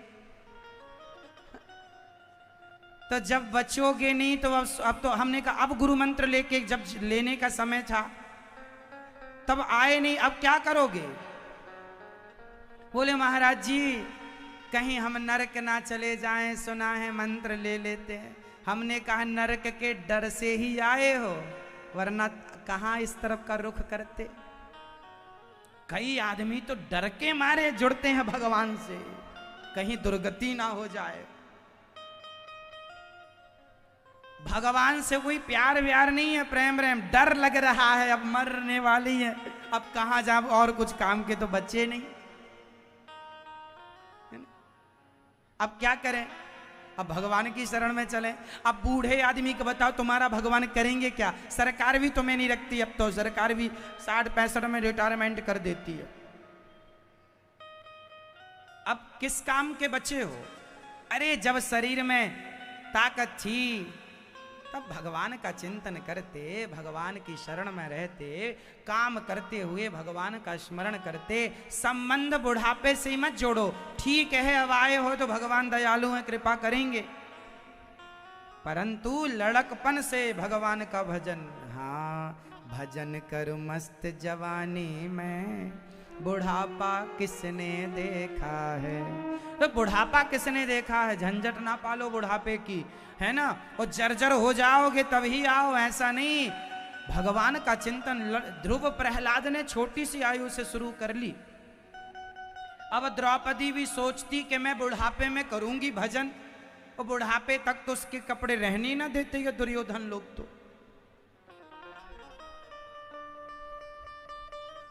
तो जब बचोगे नहीं तो अब तो हमने कहा अब गुरु मंत्र लेके जब लेने का समय था तब आए नहीं, अब क्या करोगे? बोले महाराज जी कहीं हम नरक ना चले जाएं, सुना है मंत्र ले लेते हैं। हमने कहा नरक के डर से ही आए हो, वरना कहां इस तरफ का रुख करते। कई आदमी तो डर के मारे जुड़ते हैं भगवान से, कहीं दुर्गति ना हो जाए। भगवान से कोई प्यार व्यार नहीं है, प्रेम प्रेम, डर लग रहा है अब मरने वाली है, अब कहां जाओ, और कुछ काम के तो बच्चे नहीं, अब क्या करें? अब भगवान की शरण में चलें। अब बूढ़े आदमी को बताओ तुम्हारा भगवान करेंगे क्या? सरकार भी तुम्हें नहीं रखती, अब तो सरकार भी 60-65 में रिटायरमेंट कर देती है। अब किस काम के बच्चे हो? अरे जब शरीर में ताकत थी तब भगवान का चिंतन करते, भगवान की शरण में रहते, काम करते हुए भगवान का स्मरण करते। संबंध बुढ़ापे से मत जोड़ो। ठीक है अब आए हो तो भगवान दयालु हैं, कृपा करेंगे, परंतु लड़कपन से भगवान का भजन, हाँ भजन कर मस्त जवानी में, बुढ़ापा किसने देखा है। तो बुढ़ापा किसने देखा है? झंझट ना पालो बुढ़ापे की, है ना, और जर्जर हो जाओगे तभी आओ, ऐसा नहीं। भगवान का चिंतन ध्रुव प्रहलाद ने छोटी सी आयु से शुरू कर ली। अब द्रौपदी भी सोचती कि मैं बुढ़ापे में करूंगी भजन, और बुढ़ापे तक तो उसके कपड़े रहने ही ना देते ये दुर्योधन लोग। तो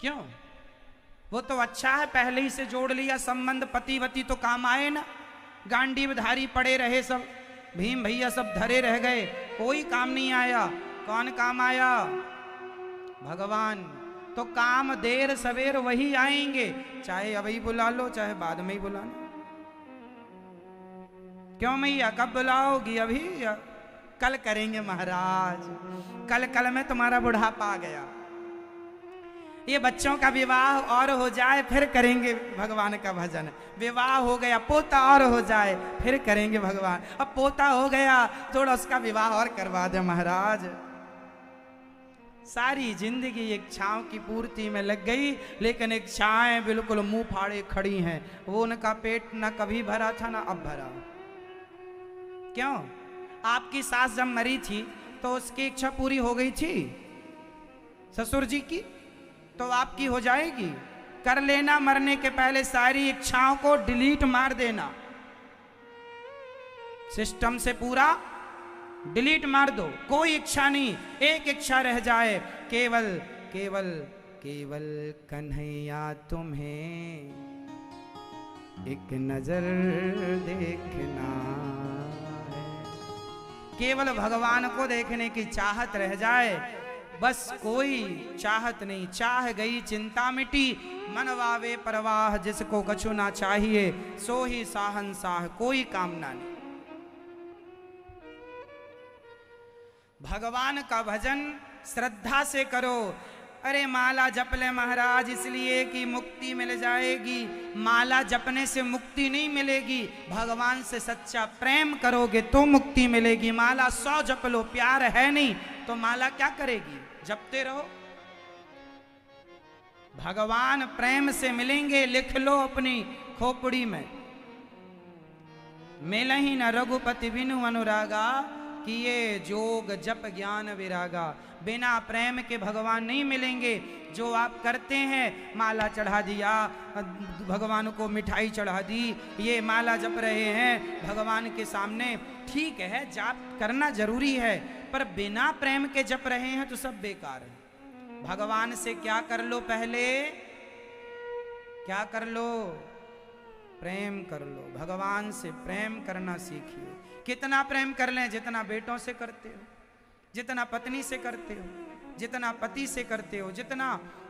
क्यों? वो तो अच्छा है पहले ही से जोड़ लिया संबंध, पतिवती तो काम आए ना। गांडीवधारी पड़े रहे सब, भीम भैया सब धरे रह गए, कोई काम नहीं आया। कौन काम आया? भगवान। तो काम देर सवेर वही आएंगे, चाहे अभी बुला लो चाहे बाद में ही बुलाना। क्यों मैया कब बुलाओगी? अभी या कल करेंगे महाराज, कल कल में तुम्हारा बुढ़ापा आ गया। ये बच्चों का विवाह और हो जाए फिर करेंगे भगवान का भजन। विवाह हो गया, पोता और हो जाए फिर करेंगे भगवान। अब पोता हो गया थोड़ा उसका विवाह और करवा दे महाराज। सारी जिंदगी इच्छाओं की पूर्ति में लग गई, लेकिन इच्छाएं बिल्कुल मुंह फाड़े खड़ी हैं। वो उनका पेट न कभी भरा था ना अब भरा। क्यों? आपकी सास जब मरी थी तो उसकी इच्छा पूरी हो गई थी ससुर जी की, तो आपकी हो जाएगी। कर लेना मरने के पहले सारी इच्छाओं को डिलीट मार देना, सिस्टम से पूरा डिलीट मार दो, कोई इच्छा नहीं। एक इच्छा रह जाए, केवल केवल केवल कन्हैया तुम्हें एक नजर देखना है। केवल भगवान को देखने की चाहत रह जाए, बस कोई चाहत नहीं। चाह गई चिंता मिटी, मन वावे परवाह, जिसको कछु ना चाहिए सो ही साहंसाह, कोई कामना नहीं। भगवान का भजन श्रद्धा से करो। अरे माला जप ले महाराज इसलिए कि मुक्ति मिल जाएगी। माला जपने से मुक्ति नहीं मिलेगी, भगवान से सच्चा प्रेम करोगे तो मुक्ति मिलेगी। माला 100 जप लो, प्यार है नहीं तो माला क्या करेगी? जपते रहो। भगवान प्रेम से मिलेंगे, लिख लो अपनी खोपड़ी में, मिलहि न रघुपति बिनु अनुरागा, किए जोग जप ज्ञान विरागा। बिना प्रेम के भगवान नहीं मिलेंगे। जो आप करते हैं, माला चढ़ा दिया, भगवान को मिठाई चढ़ा दी, ये माला जप रहे हैं भगवान के सामने, ठीक है जाप करना जरूरी है, पर बिना प्रेम के जप रहे हैं तो सब बेकार है। भगवान से क्या कर लो? पहले क्या कर लो? प्रेम कर लो। भगवान से प्रेम करना सीखिए। कितना प्रेम कर लें? जितना बेटों से करते हो, जितना पत्नी से करते हो, जितना पति से करते हो, जितना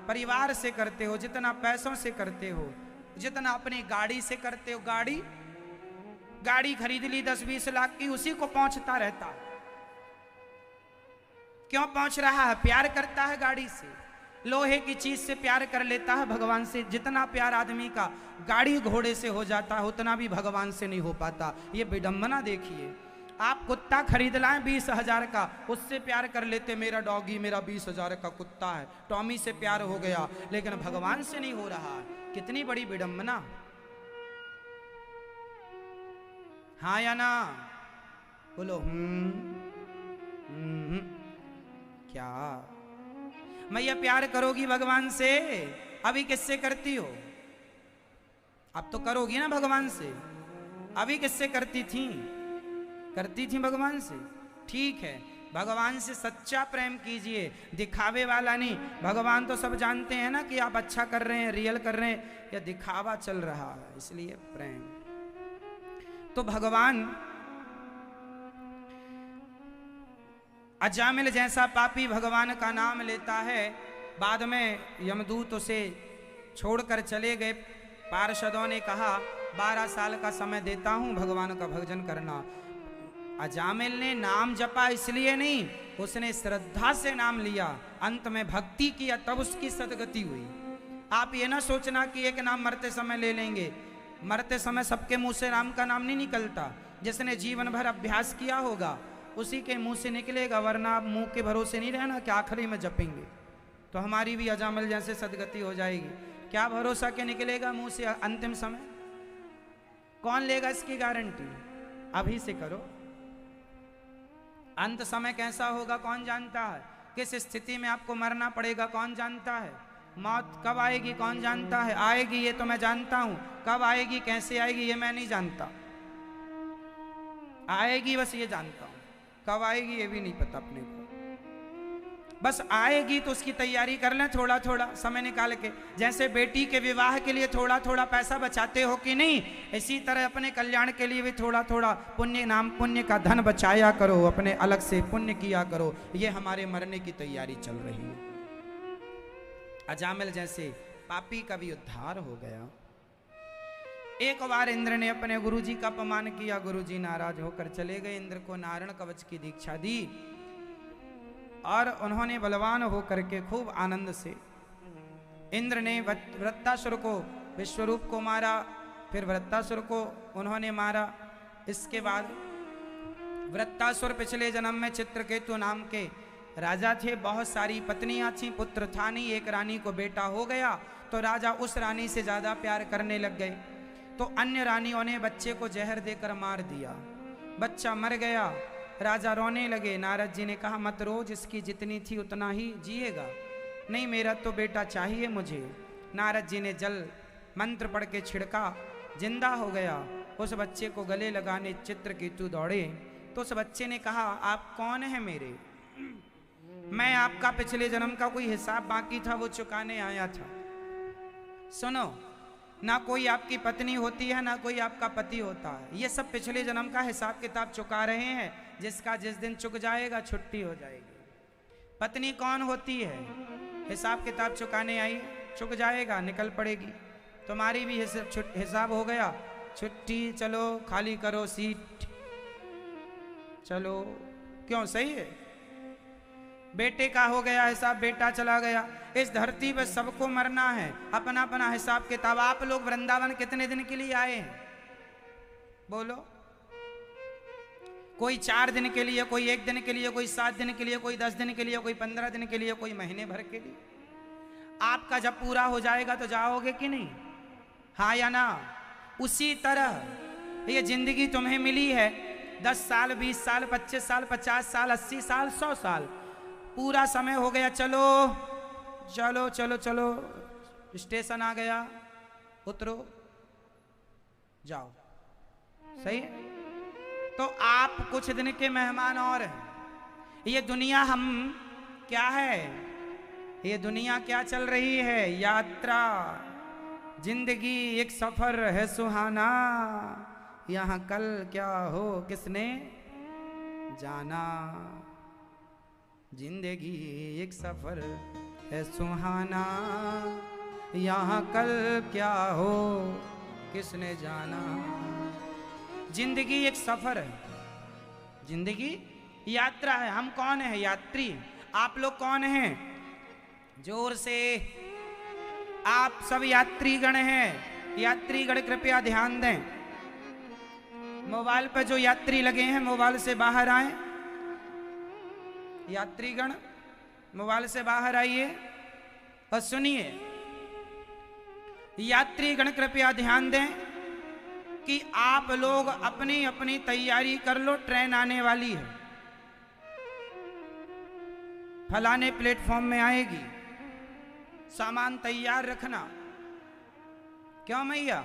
परिवार से करते हो, जितना पैसों से करते हो, जितना अपनी गाड़ी से करते हो। गाड़ी खरीद ली 10-20 लाख की, उसी को पहुंचता रहता है। क्यों पहुंच रहा है? प्यार करता है गाड़ी से, लोहे की चीज से प्यार कर लेता है। भगवान से जितना प्यार आदमी का गाड़ी घोड़े से हो जाता है, उतना भी भगवान से नहीं हो पाता। ये विडंबना देखिए। आप कुत्ता खरीद लाएं 20,000 का, उससे प्यार कर लेते, मेरा डॉगी मेरा 20,000 का कुत्ता है, टॉमी से प्यार हो गया, लेकिन भगवान से नहीं हो रहा। कितनी बड़ी विडंबना। हाँ या ना? बोलो। क्या मैया प्यार करोगी भगवान से? अभी किससे करती हो? अब तो करोगी ना भगवान से। अभी किससे करती थी? करती थी भगवान से। ठीक है, भगवान से सच्चा प्रेम कीजिए, दिखावे वाला नहीं। भगवान तो सब जानते हैं ना कि आप अच्छा कर रहे हैं, रियल कर रहे हैं, या दिखावा चल रहा है, इसलिए प्रेम। तो भगवान अजामिल जैसा पापी भगवान का नाम लेता है, बाद में यमदूत उसे छोड़कर चले गए। पार्षदों ने कहा 12 साल का समय देता हूं भगवान का भजन करना। अजामिल ने नाम जपा इसलिए नहीं, उसने श्रद्धा से नाम लिया, अंत में भक्ति किया, तब उसकी सदगति हुई। आप ये ना सोचना कि एक नाम मरते समय ले लेंगे। मरते समय सबके मुंह से राम का नाम नहीं निकलता। जिसने जीवन भर अभ्यास किया होगा उसी के मुंह से निकलेगा, वरना आप मुंह के भरोसे नहीं रहना कि आखिरी में जपेंगे तो हमारी भी अजामिल जैसे सदगति हो जाएगी। क्या भरोसा के निकलेगा मुंह से अंतिम समय? कौन लेगा इसकी गारंटी? अभी से करो। अंत समय कैसा होगा कौन जानता है? किस स्थिति में आपको मरना पड़ेगा कौन जानता है? मौत कब आएगी कौन जानता है? आएगी ये तो मैं जानता हूं, कब आएगी कैसे आएगी ये मैं नहीं जानता। आएगी बस ये जानता हूं, कब आएगी ये भी नहीं पता अपने को। बस आएगी तो उसकी तैयारी कर लें थोड़ा थोड़ा समय निकाल के। जैसे बेटी के विवाह के लिए थोड़ा थोड़ा पैसा बचाते हो कि नहीं, इसी तरह अपने कल्याण के लिए भी थोड़ा थोड़ा पुण्य का धन बचाया करो, अपने अलग से पुण्य किया करो। ये हमारे मरने की तैयारी चल रही है। अजामिल जैसे पापी का भी उद्धार हो गया। एक बार इंद्र ने अपने गुरुजी का अपमान किया, गुरुजी नाराज होकर चले गए। इंद्र को नारायण कवच की दीक्षा दी और उन्होंने बलवान होकर के खूब आनंद से इंद्र ने वृत्तासुर को, विश्वरूप को मारा, फिर वृत्तासुर को उन्होंने मारा। इसके बाद वृत्तासुर पिछले जन्म में चित्रकेतु नाम के राजा थे, बहुत सारी पत्नियां थीं, पुत्र था नहीं, एक रानी को बेटा हो गया तो राजा उस रानी से ज्यादा प्यार करने लग गए। तो अन्य रानियों ने बच्चे को जहर देकर मार दिया, बच्चा मर गया। राजा रोने लगे। नारद जी ने कहा मत रो, जिसकी जितनी थी उतना ही जिएगा। नहीं मेरा तो बेटा चाहिए मुझे। नारद जी ने जल मंत्र पढ़ के छिड़का, जिंदा हो गया। उस बच्चे को गले लगाने चित्रकेतु दौड़े तो उस बच्चे ने कहा आप कौन है मेरे? मैं आपका पिछले जन्म का कोई हिसाब बाकी था वो चुकाने आया था। सुनो, ना कोई आपकी पत्नी होती है ना कोई आपका पति होता है, ये सब पिछले जन्म का हिसाब किताब चुका रहे हैं। जिसका जिस दिन चुक जाएगा छुट्टी हो जाएगी। पत्नी कौन होती है? हिसाब किताब चुकाने आई, चुक जाएगा निकल पड़ेगी। तुम्हारी भी हिसाब हो गया, छुट्टी, चलो खाली करो सीट, चलो। क्यों? सही है। बेटे का हो गया हिसाब, बेटा चला गया। इस धरती पे सबको मरना है, अपना अपना हिसाब किताब। आप लोग वृंदावन कितने दिन के लिए आए हैं बोलो? कोई 4 दिन के लिए, कोई 1 दिन के लिए, कोई 7 दिन के लिए, कोई 10 दिन के लिए, कोई 15 दिन के लिए, कोई महीने भर के लिए। आपका जब पूरा हो जाएगा तो जाओगे कि नहीं? हाँ या ना? उसी तरह ये जिंदगी तुम्हें मिली है, 10 साल, 20 साल, 25 साल, 50 साल, 80 साल, 100 साल, पूरा समय हो गया। चलो चलो चलो चलो, स्टेशन आ गया, उतरो, जाओ। सही है? तो आप कुछ दिन के मेहमान और हैं। ये दुनिया हम क्या है? ये दुनिया क्या चल रही है? यात्रा। जिंदगी एक सफर है सुहाना, यहाँ कल क्या हो किसने जाना। जिंदगी एक सफर है सुहाना, यहाँ कल क्या हो किसने जाना। जिंदगी एक सफर है, जिंदगी यात्रा है। हम कौन है? यात्री। आप लोग कौन हैं? जोर से, आप सब यात्रीगण हैं। यात्रीगण कृपया ध्यान दें। मोबाइल पर जो यात्री लगे हैं मोबाइल से बाहर आए। यात्रीगण मोबाइल से बाहर आइए और सुनिए। यात्रीगण कृपया ध्यान दें कि आप लोग अपनी अपनी तैयारी कर लो, ट्रेन आने वाली है, फलाने प्लेटफॉर्म में आएगी, सामान तैयार रखना। क्यों मैया?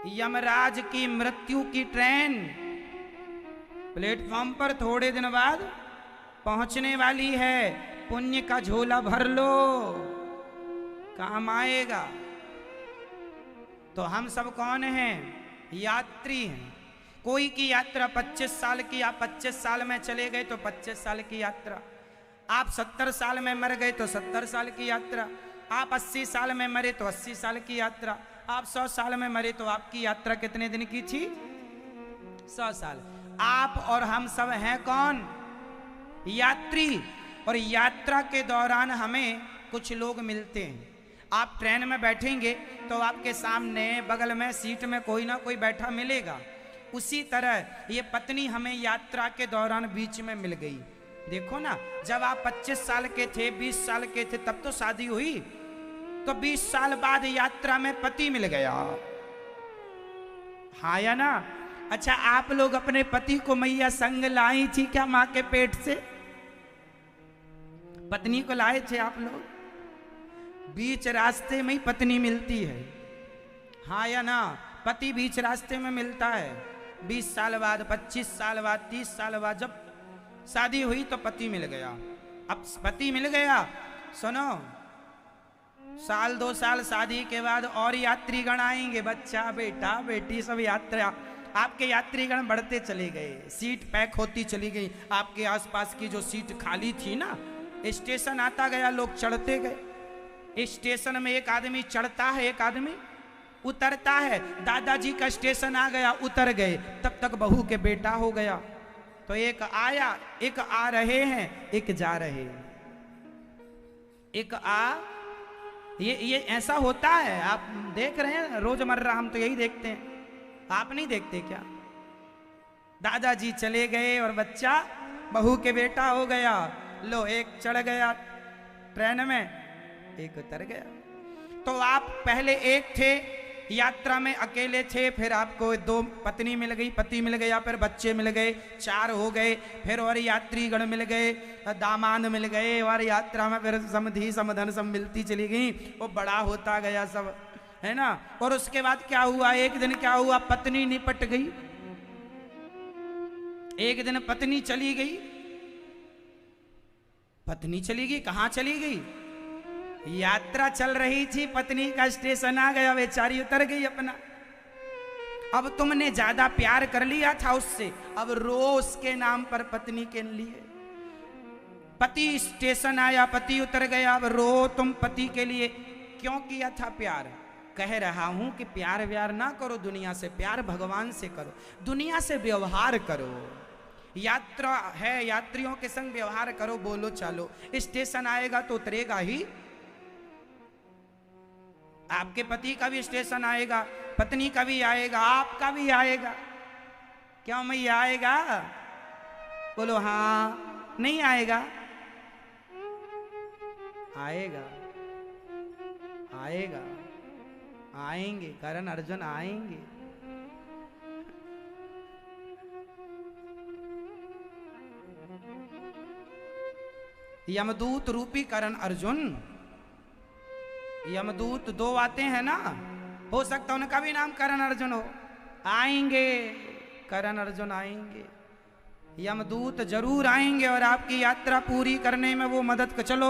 यमराज की मृत्यु की ट्रेन प्लेटफॉर्म पर थोड़े दिन बाद पहुंचने वाली है। पुण्य का झोला भर लो, काम आएगा। तो हम सब कौन हैं? यात्री हैं। कोई की यात्रा 25 साल की, आप 25 साल में चले गए तो 25 साल की यात्रा। आप 70 साल में मर गए तो 70 साल की यात्रा। आप 80 साल में मरे तो 80 साल की यात्रा। आप 100 साल में मरे तो आपकी यात्रा कितने दिन की थी? 100 साल। आप और हम सब हैं कौन? यात्री। और यात्रा के दौरान हमें कुछ लोग मिलते हैं। आप ट्रेन में बैठेंगे तो आपके सामने बगल में सीट में कोई ना कोई बैठा मिलेगा। उसी तरह ये पत्नी हमें यात्रा के दौरान बीच में मिल गई। देखो ना, जब आप 25 साल के थे, 20 साल के थे, तब तो शादी हुई, तो 20 साल बाद यात्रा में पति मिल गया। हाँ या ना? अच्छा, आप लोग अपने पति को मैया संग लाई थी क्या मां के पेट से? पत्नी को लाए थे आप लोग? बीच रास्ते में ही पत्नी मिलती है। हाँ या ना? पति बीच रास्ते में मिलता है। 20 साल बाद, 25 साल बाद, 30 साल बाद जब शादी हुई तो पति मिल गया। अब पति मिल गया, सुनो, साल 2 साल शादी के बाद और यात्रीगण आएंगे। बच्चा, बेटा, बेटी, सब यात्रा। आपके यात्रीगण बढ़ते चले गए, सीट पैक होती चली गई। आपके आसपास की जो सीट खाली थी ना, स्टेशन आता गया, लोग चढ़ते गए। स्टेशन में एक आदमी चढ़ता है, एक आदमी उतरता है। दादाजी का स्टेशन आ गया, उतर गए, तब तक बहू के बेटा हो गया। तो एक आया, एक आ रहे हैं, एक जा रहे हैं। एक आ, ये ऐसा होता है। आप देख रहे हैं रोजमर्रा, हम तो यही देखते हैं। आप नहीं देखते क्या? दादाजी चले गए और बच्चा बहू के बेटा हो गया। लो, एक चढ़ गया ट्रेन में, एक उतर गया। तो आप पहले एक थे, यात्रा में अकेले थे, फिर आपको 2 पत्नी मिल गई, पति मिल गया, फिर बच्चे मिल गए, 4 हो गए, फिर और यात्रीगण मिल गए, दामाद मिल गए, और यात्रा में फिर समधि समधन सब मिलती चली गई। वो बड़ा होता गया सब, है ना? और उसके बाद क्या हुआ? एक दिन क्या हुआ? पत्नी निपट गई। एक दिन पत्नी चली गई। पत्नी चली गई, कहां चली गई? यात्रा चल रही थी, पत्नी का स्टेशन आ गया, बेचारी उतर गई अपना। अब तुमने ज्यादा प्यार कर लिया था उससे, अब रो उसके नाम पर पत्नी के लिए। पति स्टेशन आया, पति उतर गया, अब रो तुम पति के लिए। क्यों किया था प्यार? कह रहा हूं कि प्यार व्यार ना करो दुनिया से, प्यार भगवान से करो। दुनिया से व्यवहार करो, यात्रा है, यात्रियों के संग व्यवहार करो, बोलो चालो। स्टेशन आएगा तो उतरेगा ही। आपके पति का भी स्टेशन आएगा, पत्नी का भी आएगा, आपका भी आएगा। क्यों मैया आएगा? बोलो हाँ। नहीं आएगा? आएगा, आएगा, आएंगे, करण अर्जुन आएंगे। यमदूत रूपी करण अर्जुन, यमदूत दो आते हैं ना, हो सकता है उनका भी नाम करण अर्जुन हो। आएंगे, करण अर्जुन आएंगे, यमदूत जरूर आएंगे और आपकी यात्रा पूरी करने में वो मदद कर। चलो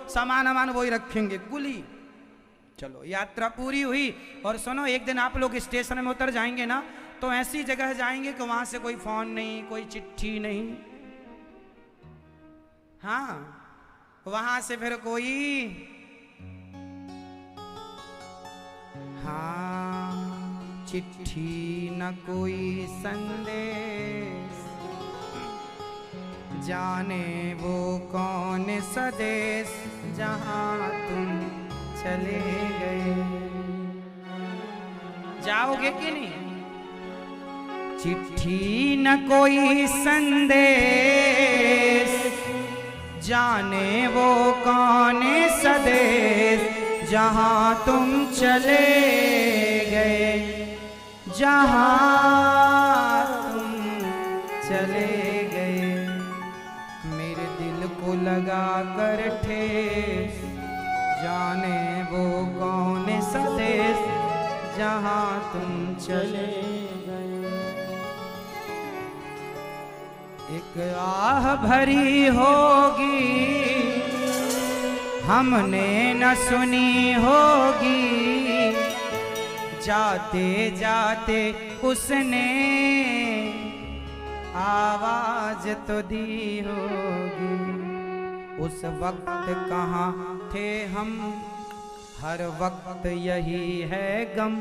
सामान अमान वही रखेंगे, कुली। चलो यात्रा पूरी हुई। और सुनो, एक दिन आप लोग स्टेशन में उतर जाएंगे ना, तो ऐसी जगह जाएंगे कि वहां से कोई फोन नहीं, कोई चिट्ठी नहीं। हाँ, वहां से फिर कोई, हाँ, चिट्ठी न कोई संदेश, जाने वो कौन सा देश जहां तुम चले गए। जाओगे कि नहीं? चिट्ठी न कोई संदेश, जाने वो कौन सा देश जहां तुम चले गए, जहां तुम चले गए। मेरे दिल को लगा कर ठेस, जाने वो कौन सा देश जहां तुम चले गए। एक आह भरी होगी हमने न सुनी होगी, जाते जाते उसने आवाज तो दी होगी। उस वक्त कहाँ थे हम, हर वक्त यही है गम,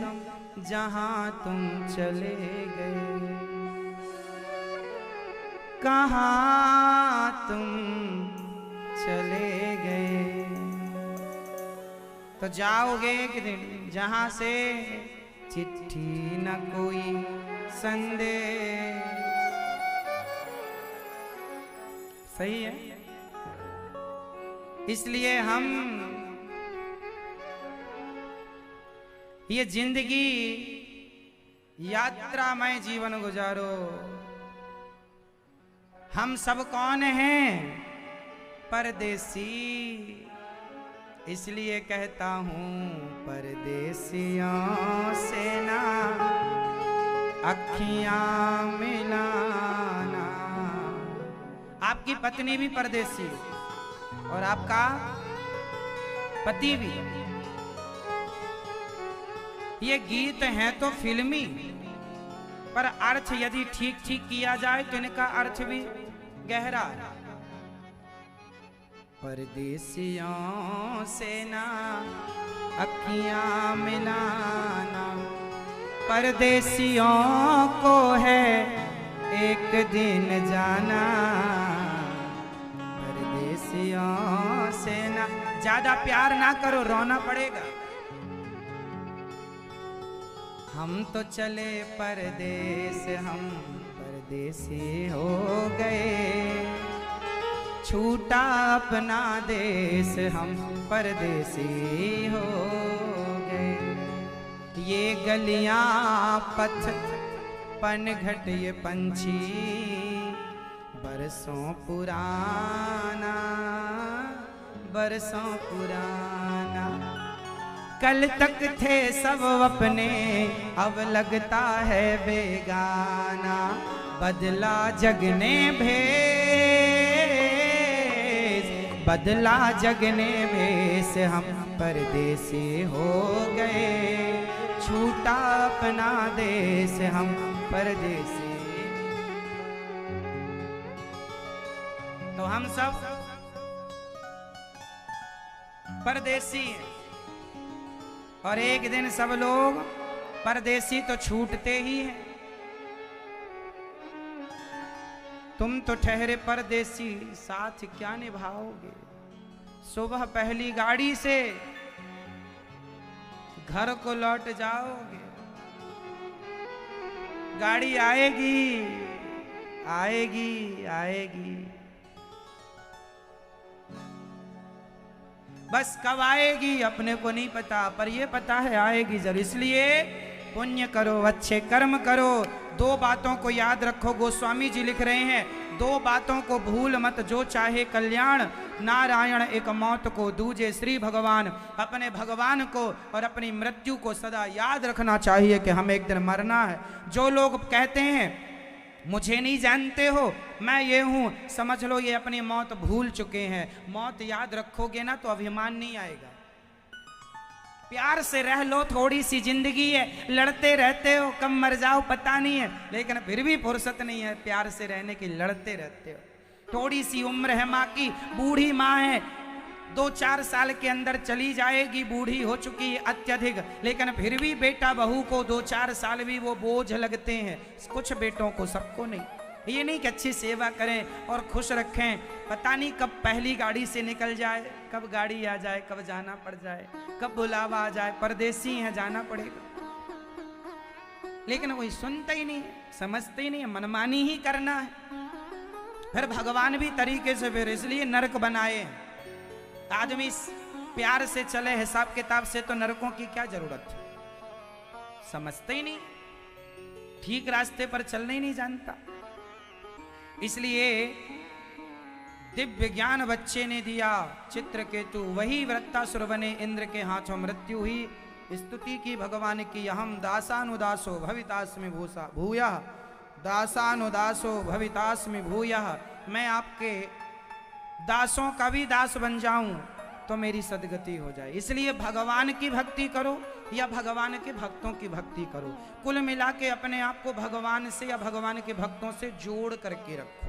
जहाँ तुम चले गए। कहाँ तुम चले गए। तो जाओगे एक दिन जहाँ से चिट्ठी न कोई संदेश। सही है। इसलिए हम ये जिंदगी यात्रामय जीवन गुजारो। हम सब कौन हैं? परदेसी। इसलिए कहता हूं परदेसियों से ना अखियां मिलाना। आपकी पत्नी भी परदेसी और आपका पति भी। ये गीत हैं तो फिल्मी, पर अर्थ यदि ठीक ठीक किया जाए तो इनका अर्थ भी गहरा। परदेसियों से ना अखियां मिलाना, परदेसियों को है एक दिन जाना। परदेसियों से ना, ज्यादा प्यार ना करो, रोना पड़ेगा। हम तो चले परदेस, हम परदेसी हो गए। छूटा अपना देश, हम परदेसी हो गए। ये गलियां पथ पनघट ये पंछी बरसों पुराना, बरसों पुराना। कल तक थे सब अपने, अब लगता है बेगाना। बदला जग ने भेष, बदला जग ने भेष, हम परदेसी हो गए। छूटा अपना देश, हम परदेसी। तो हम सब परदेसी हैं और एक दिन सब लोग परदेसी तो छूटते ही हैं। तुम तो ठहरे परदेसी, साथ क्या निभाओगे। सुबह पहली गाड़ी से घर को लौट जाओगे। गाड़ी आएगी आएगी आएगी, बस कब आएगी अपने को नहीं पता, पर ये पता है आएगी जरूर। इसलिए पुण्य करो, अच्छे कर्म करो। दो बातों को याद रखो, गोस्वामी जी लिख रहे हैं, दो बातों को भूल मत, जो चाहे कल्याण। नारायण एक मौत को, दूजे श्री भगवान। अपने भगवान को और अपनी मृत्यु को सदा याद रखना चाहिए कि हमें एक दिन मरना है। जो लोग कहते हैं मुझे नहीं जानते हो, मैं ये हूं, समझ लो ये अपनी मौत भूल चुके हैं। मौत याद रखोगे ना तो अभिमान नहीं आएगा। प्यार से रह लो, थोड़ी सी जिंदगी है, लड़ते रहते हो, कब मर जाओ पता नहीं है, लेकिन फिर भी फुर्सत नहीं है प्यार से रहने की, लड़ते रहते हो। थोड़ी सी उम्र है माँ की, बूढ़ी माँ है, 2-4 साल के अंदर चली जाएगी, बूढ़ी हो चुकी है अत्यधिक, लेकिन फिर भी बेटा बहू को 2-4 साल भी वो बोझ लगते हैं। कुछ बेटों को, सबको नहीं। ये नहीं कि अच्छी सेवा करें और खुश रखें, पता नहीं कब पहली गाड़ी से निकल जाए, कब गाड़ी आ जाए, कब जाना पड़ जाए, कब बुलावा आ जाए। परदेसी हैं, जाना पड़ेगा, लेकिन कोई सुनता ही नहीं, समझते ही नहीं, मनमानी ही करना है। फिर भगवान भी तरीके से, फिर इसलिए नरक बनाए। आदमी प्यार से चले, हिसाब किताब से, तो नरकों की क्या जरूरत है। समझते ही नहीं, ठीक रास्ते पर चलना ही नहीं जानता। इसलिए दिव्य ज्ञान बच्चे ने दिया चित्रकेतु, वही वृत्तासुर बने, इंद्र के हाथों मृत्यु हुई। स्तुति की भगवान की, अहम दासानुदासो भवितास्मि भूसा भूयः, दासानुदासो भवितास्मि भूयः। मैं आपके दासों का भी दास बन जाऊं तो मेरी सदगति हो जाए। इसलिए भगवान की भक्ति करो या भगवान के भक्तों की भक्ति करो, कुल मिला के अपने आप को भगवान से या भगवान के भक्तों से जोड़ करके रखो,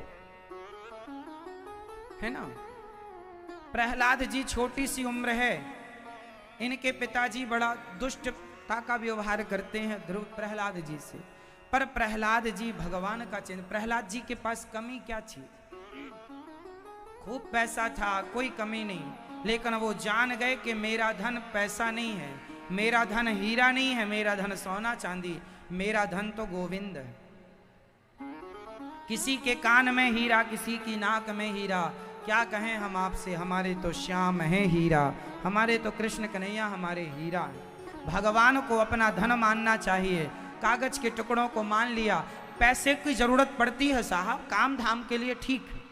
है ना। प्रहलाद जी छोटी सी उम्र है, इनके पिताजी बड़ा दुष्टता का व्यवहार करते हैं ध्रुव प्रहलाद जी से, पर प्रहलाद जी भगवान का चिन्ह। प्रहलाद जी के पास कमी क्या थी, खूब पैसा था, कोई कमी नहीं, लेकिन वो जान गए कि मेरा धन पैसा नहीं है, मेरा धन हीरा नहीं है, मेरा धन सोना चांदी, मेरा धन तो गोविंद है। किसी के कान में हीरा, किसी की नाक में हीरा, क्या कहें हम आपसे, हमारे तो श्याम है हीरा, हमारे तो कृष्ण कन्हैया हमारे हीरा है। भगवान को अपना धन मानना चाहिए। कागज के टुकड़ों को मान लिया, पैसे की जरूरत पड़ती है साहब, काम धाम के लिए ठीक है,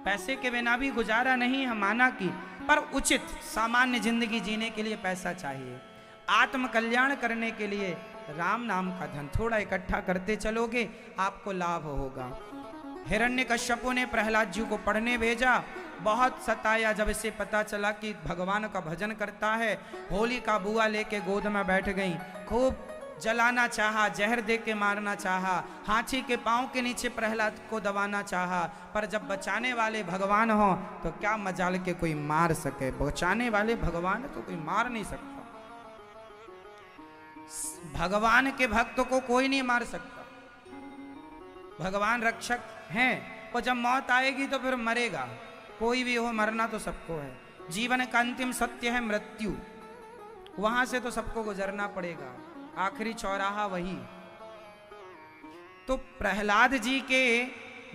पैसे के बिना भी गुजारा नहीं है, माना कि, पर उचित सामान्य जिंदगी जीने के लिए पैसा चाहिए। आत्म कल्याण करने के लिए राम नाम का धन थोड़ा इकट्ठा करते चलोगे, आपको लाभ होगा। हिरण्यकश्यपु ने प्रहलाद जी को पढ़ने भेजा, बहुत सताया। जब इसे पता चला कि भगवान का भजन करता है, होली का बुआ लेके गोद में बैठ गई, खूब जलाना चाहा, जहर दे के मारना चाहा, हाथी के पांव के नीचे प्रहलाद को दबाना चाहा, पर जब बचाने वाले भगवान हो तो क्या मजाल के कोई मार सके। बचाने वाले भगवान तो कोई मार नहीं सकता, भगवान के भक्त को कोई नहीं मार सकता, भगवान रक्षक हैं। और जब मौत आएगी तो फिर मरेगा, कोई भी हो, मरना तो सबको है। जीवन का अंतिम सत्य है मृत्यु, वहां से तो सबको गुजरना पड़ेगा, आखिरी चौराहा वही। तो प्रहलाद जी के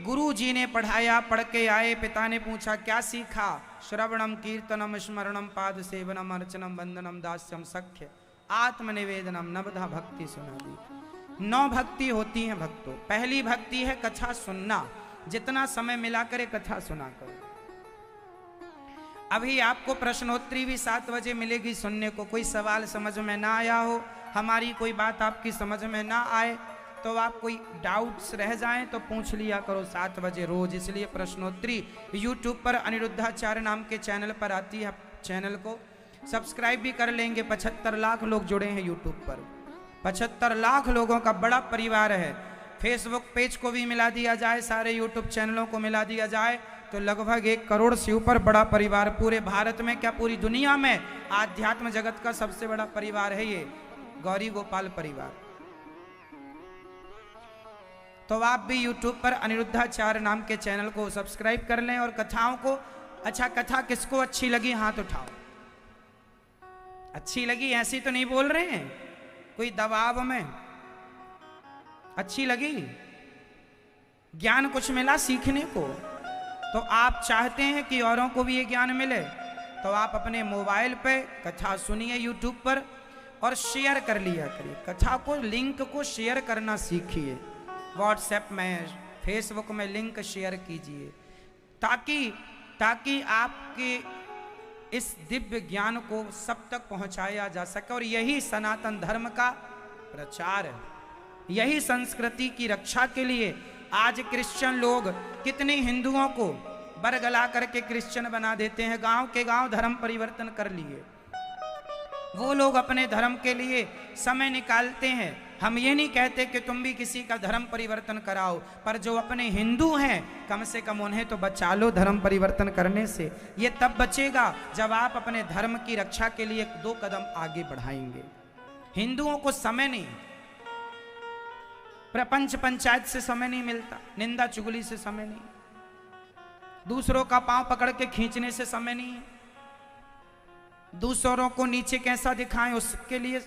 गुरु जी ने पढ़ाया, पढ़ के आए, पिता ने पूछा क्या सीखा, श्रवणम कीर्तनम स्मरणम पाद सेवनम अर्चनम वंदनम दास्यम सख्य आत्मनिवेदनम नवधा भक्ति सुना दी। 9 भक्ति होती हैं भक्तों। पहली भक्ति है कथा सुनना, जितना समय मिला करे कथा सुना करो। अभी आपको प्रश्नोत्तरी भी 7 बजे मिलेगी सुनने को। कोई सवाल समझ में ना आया हो, हमारी कोई बात आपकी समझ में ना आए, तो आप कोई डाउट्स रह जाएं तो पूछ लिया करो 7 बजे रोज। इसलिए प्रश्नोत्तरी यूट्यूब पर अनिरुद्धाचार्य नाम के चैनल पर आती है, चैनल को सब्सक्राइब भी कर लेंगे। 75 लाख लोग जुड़े हैं यूट्यूब पर, 75 लाख लोगों का बड़ा परिवार है। फेसबुक पेज को भी मिला दिया जाए, सारे यूट्यूब चैनलों को मिला दिया जाए तो लगभग 1 करोड़ से ऊपर बड़ा परिवार पूरे भारत में, क्या पूरी दुनिया में आध्यात्म जगत का सबसे बड़ा परिवार है ये गौरी गोपाल परिवार। तो आप भी YouTube पर अनिरुद्धाचार्य नाम के चैनल को सब्सक्राइब कर लें और कथाओं को, अच्छा कथा किसको अच्छी लगी हाथ उठाओ। अच्छी लगी ऐसी तो नहीं बोल रहे हैं कोई दबाव में, अच्छी लगी, ज्ञान कुछ मिला सीखने को, तो आप चाहते हैं कि औरों को भी ये ज्ञान मिले, तो आप अपने मोबाइल पे कथा सुनिए YouTube पर और शेयर कर लिया करिए। कथा को, लिंक को शेयर करना सीखिए। व्हाट्सएप में, फेसबुक में लिंक शेयर कीजिए, ताकि आपके इस दिव्य ज्ञान को सब तक पहुंचाया जा सके। और यही सनातन धर्म का प्रचार है, यही संस्कृति की रक्षा के लिए आज क्रिश्चियन लोग कितने हिंदुओं को बरगला करके क्रिश्चियन बना देते हैं। गांव के गांव धर्म परिवर्तन कर लिए, वो लोग अपने धर्म के लिए समय निकालते हैं। हम ये नहीं कहते कि तुम भी किसी का धर्म परिवर्तन कराओ, पर जो अपने हिंदू हैं कम से कम उन्हें तो बचा लो धर्म परिवर्तन करने से। ये तब बचेगा जब आप अपने धर्म की रक्षा के लिए 2 कदम आगे बढ़ाएंगे। हिंदुओं को समय नहीं, प्रपंच पंचायत से समय नहीं मिलता, निंदा चुगली से समय नहीं, दूसरों का पांव पकड़ के खींचने से समय नहीं है, दूसरों को नीचे कैसा दिखाएं उसके लिए,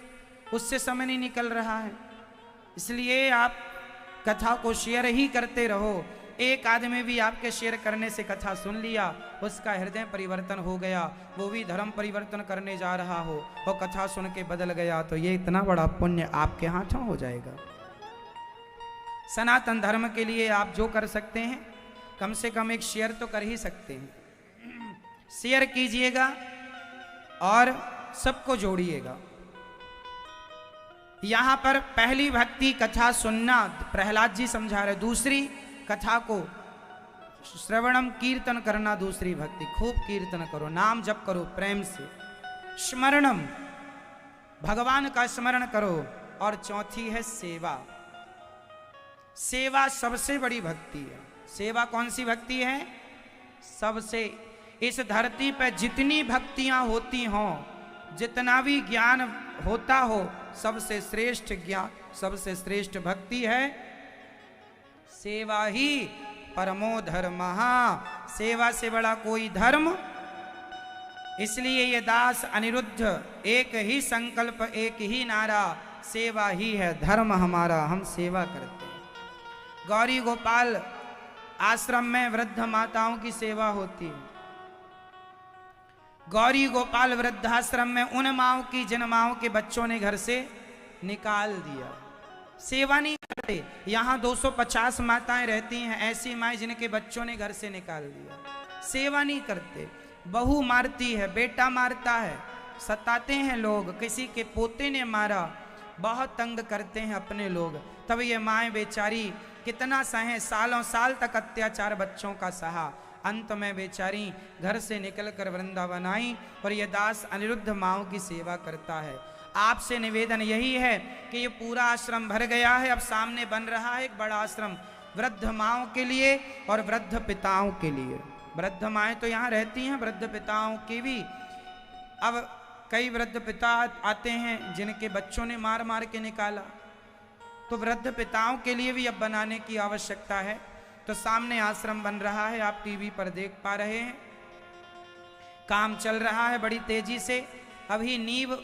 उससे समय नहीं निकल रहा है। इसलिए आप कथा को शेयर ही करते रहो। एक आदमी भी आपके शेयर करने से कथा सुन लिया, उसका हृदय परिवर्तन हो गया, वो भी धर्म परिवर्तन करने जा रहा हो और कथा सुन के बदल गया, तो ये इतना बड़ा पुण्य आपके हाथों हो जाएगा। सनातन धर्म के लिए आप जो कर सकते हैं, कम से कम एक शेयर तो कर ही सकते हैं। शेयर कीजिएगा और सबको जोड़िएगा। यहां पर पहली भक्ति कथा सुनना, प्रहलाद जी समझा रहे। दूसरी कथा को श्रवणम कीर्तन करना, दूसरी भक्ति खूब कीर्तन करो, नाम जप करो प्रेम से। स्मरणम, भगवान का स्मरण करो। और चौथी है सेवा। सेवा सबसे बड़ी भक्ति है। सेवा कौन सी भक्ति है? सबसे, इस धरती पर जितनी भक्तियां होती हों, जितना भी ज्ञान होता हो, सबसे श्रेष्ठ ज्ञान, सबसे श्रेष्ठ भक्ति है सेवा ही परमो धर्मः। सेवा से बड़ा कोई धर्म। इसलिए ये दास अनिरुद्ध, एक ही संकल्प, एक ही नारा, सेवा ही है धर्म हमारा, हम सेवा करते हैं। गौरी गोपाल आश्रम में वृद्ध माताओं की सेवा होती है। गौरी गोपाल वृद्धाश्रम में उन माओं की जिन माओं के बच्चों ने घर से निकाल दिया, सेवा नहीं करते। यहाँ 250 माताएं रहती हैं, ऐसी माएं जिनके बच्चों ने घर से निकाल दिया, सेवा नहीं करते। बहू मारती है, बेटा मारता है, सताते हैं लोग, किसी के पोते ने मारा, बहुत तंग करते हैं अपने लोग। तब ये माएं बेचारी कितना सहे, सालों साल तक अत्याचार बच्चों का सहा, अंत में बेचारी घर से निकलकर वृंदावन आई। और ये दास अनिरुद्ध माओं की सेवा करता है। आपसे निवेदन यही है कि ये पूरा आश्रम भर गया है, अब सामने बन रहा है एक बड़ा आश्रम वृद्ध माओं के लिए और वृद्ध पिताओं के लिए। वृद्ध माएँ तो यहाँ रहती हैं, वृद्ध पिताओं की भी। अब कई वृद्ध पिता आते हैं जिनके बच्चों ने मार मार के निकाला, तो वृद्ध पिताओं के लिए भी अब बनाने की आवश्यकता है। तो सामने आश्रम बन रहा है, आप टीवी पर देख पा रहे हैं, काम चल रहा है बड़ी तेजी से। अभी नींव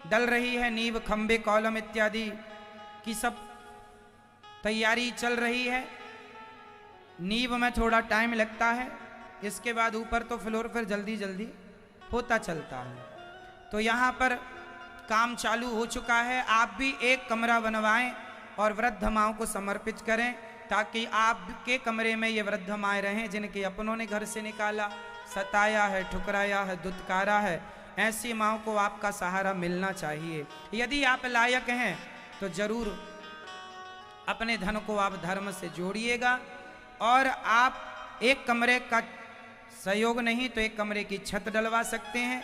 डल रही है, नींव, खंबे, कॉलम इत्यादि की सब तैयारी चल रही है। नींव में थोड़ा टाइम लगता है, इसके बाद ऊपर तो फ्लोर पर जल्दी जल्दी होता चलता है। तो यहाँ पर काम चालू हो चुका है। आप भी एक कमरा बनवाएं और वृद्ध माओं को समर्पित करें, ताकि आपके कमरे में ये वृद्ध माएँ रहें जिनके अपनों ने घर से निकाला, सताया है, ठुकराया है, दुत्कारा है। ऐसी माओं को आपका सहारा मिलना चाहिए। यदि आप लायक हैं तो जरूर अपने धन को आप धर्म से जोड़िएगा। और आप एक कमरे का सहयोग नहीं तो एक कमरे की छत डलवा सकते हैं,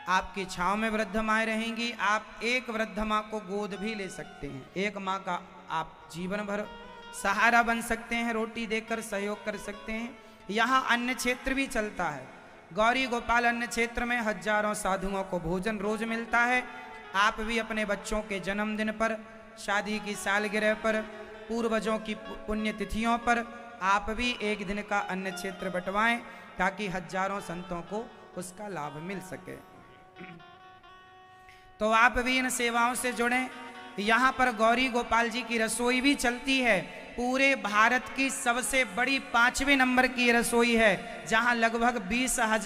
आपकी छांव में वृद्ध माएँ रहेंगी। आप एक वृद्ध माँ को गोद भी ले सकते हैं, एक माँ का आप जीवन भर सहारा बन सकते हैं, रोटी देकर सहयोग कर सकते हैं। यहाँ अन्न क्षेत्र भी चलता है। गौरी गोपाल अन्न क्षेत्र में हजारों साधुओं को भोजन रोज मिलता है। आप भी अपने बच्चों के जन्मदिन पर, शादी की सालगिरह पर पूर्वजों की पुण्य तिथियों पर आप भी एक दिन का अन्न क्षेत्र बंटवाएं ताकि हजारों संतों को उसका लाभ मिल सके। तो आप भी इन सेवाओं से जुड़ें। यहाँ पर गौरी गोपाल जी की रसोई भी चलती है। पूरे भारत की सबसे बड़ी 5वें नंबर की रसोई है, जहाँ लगभग 20,000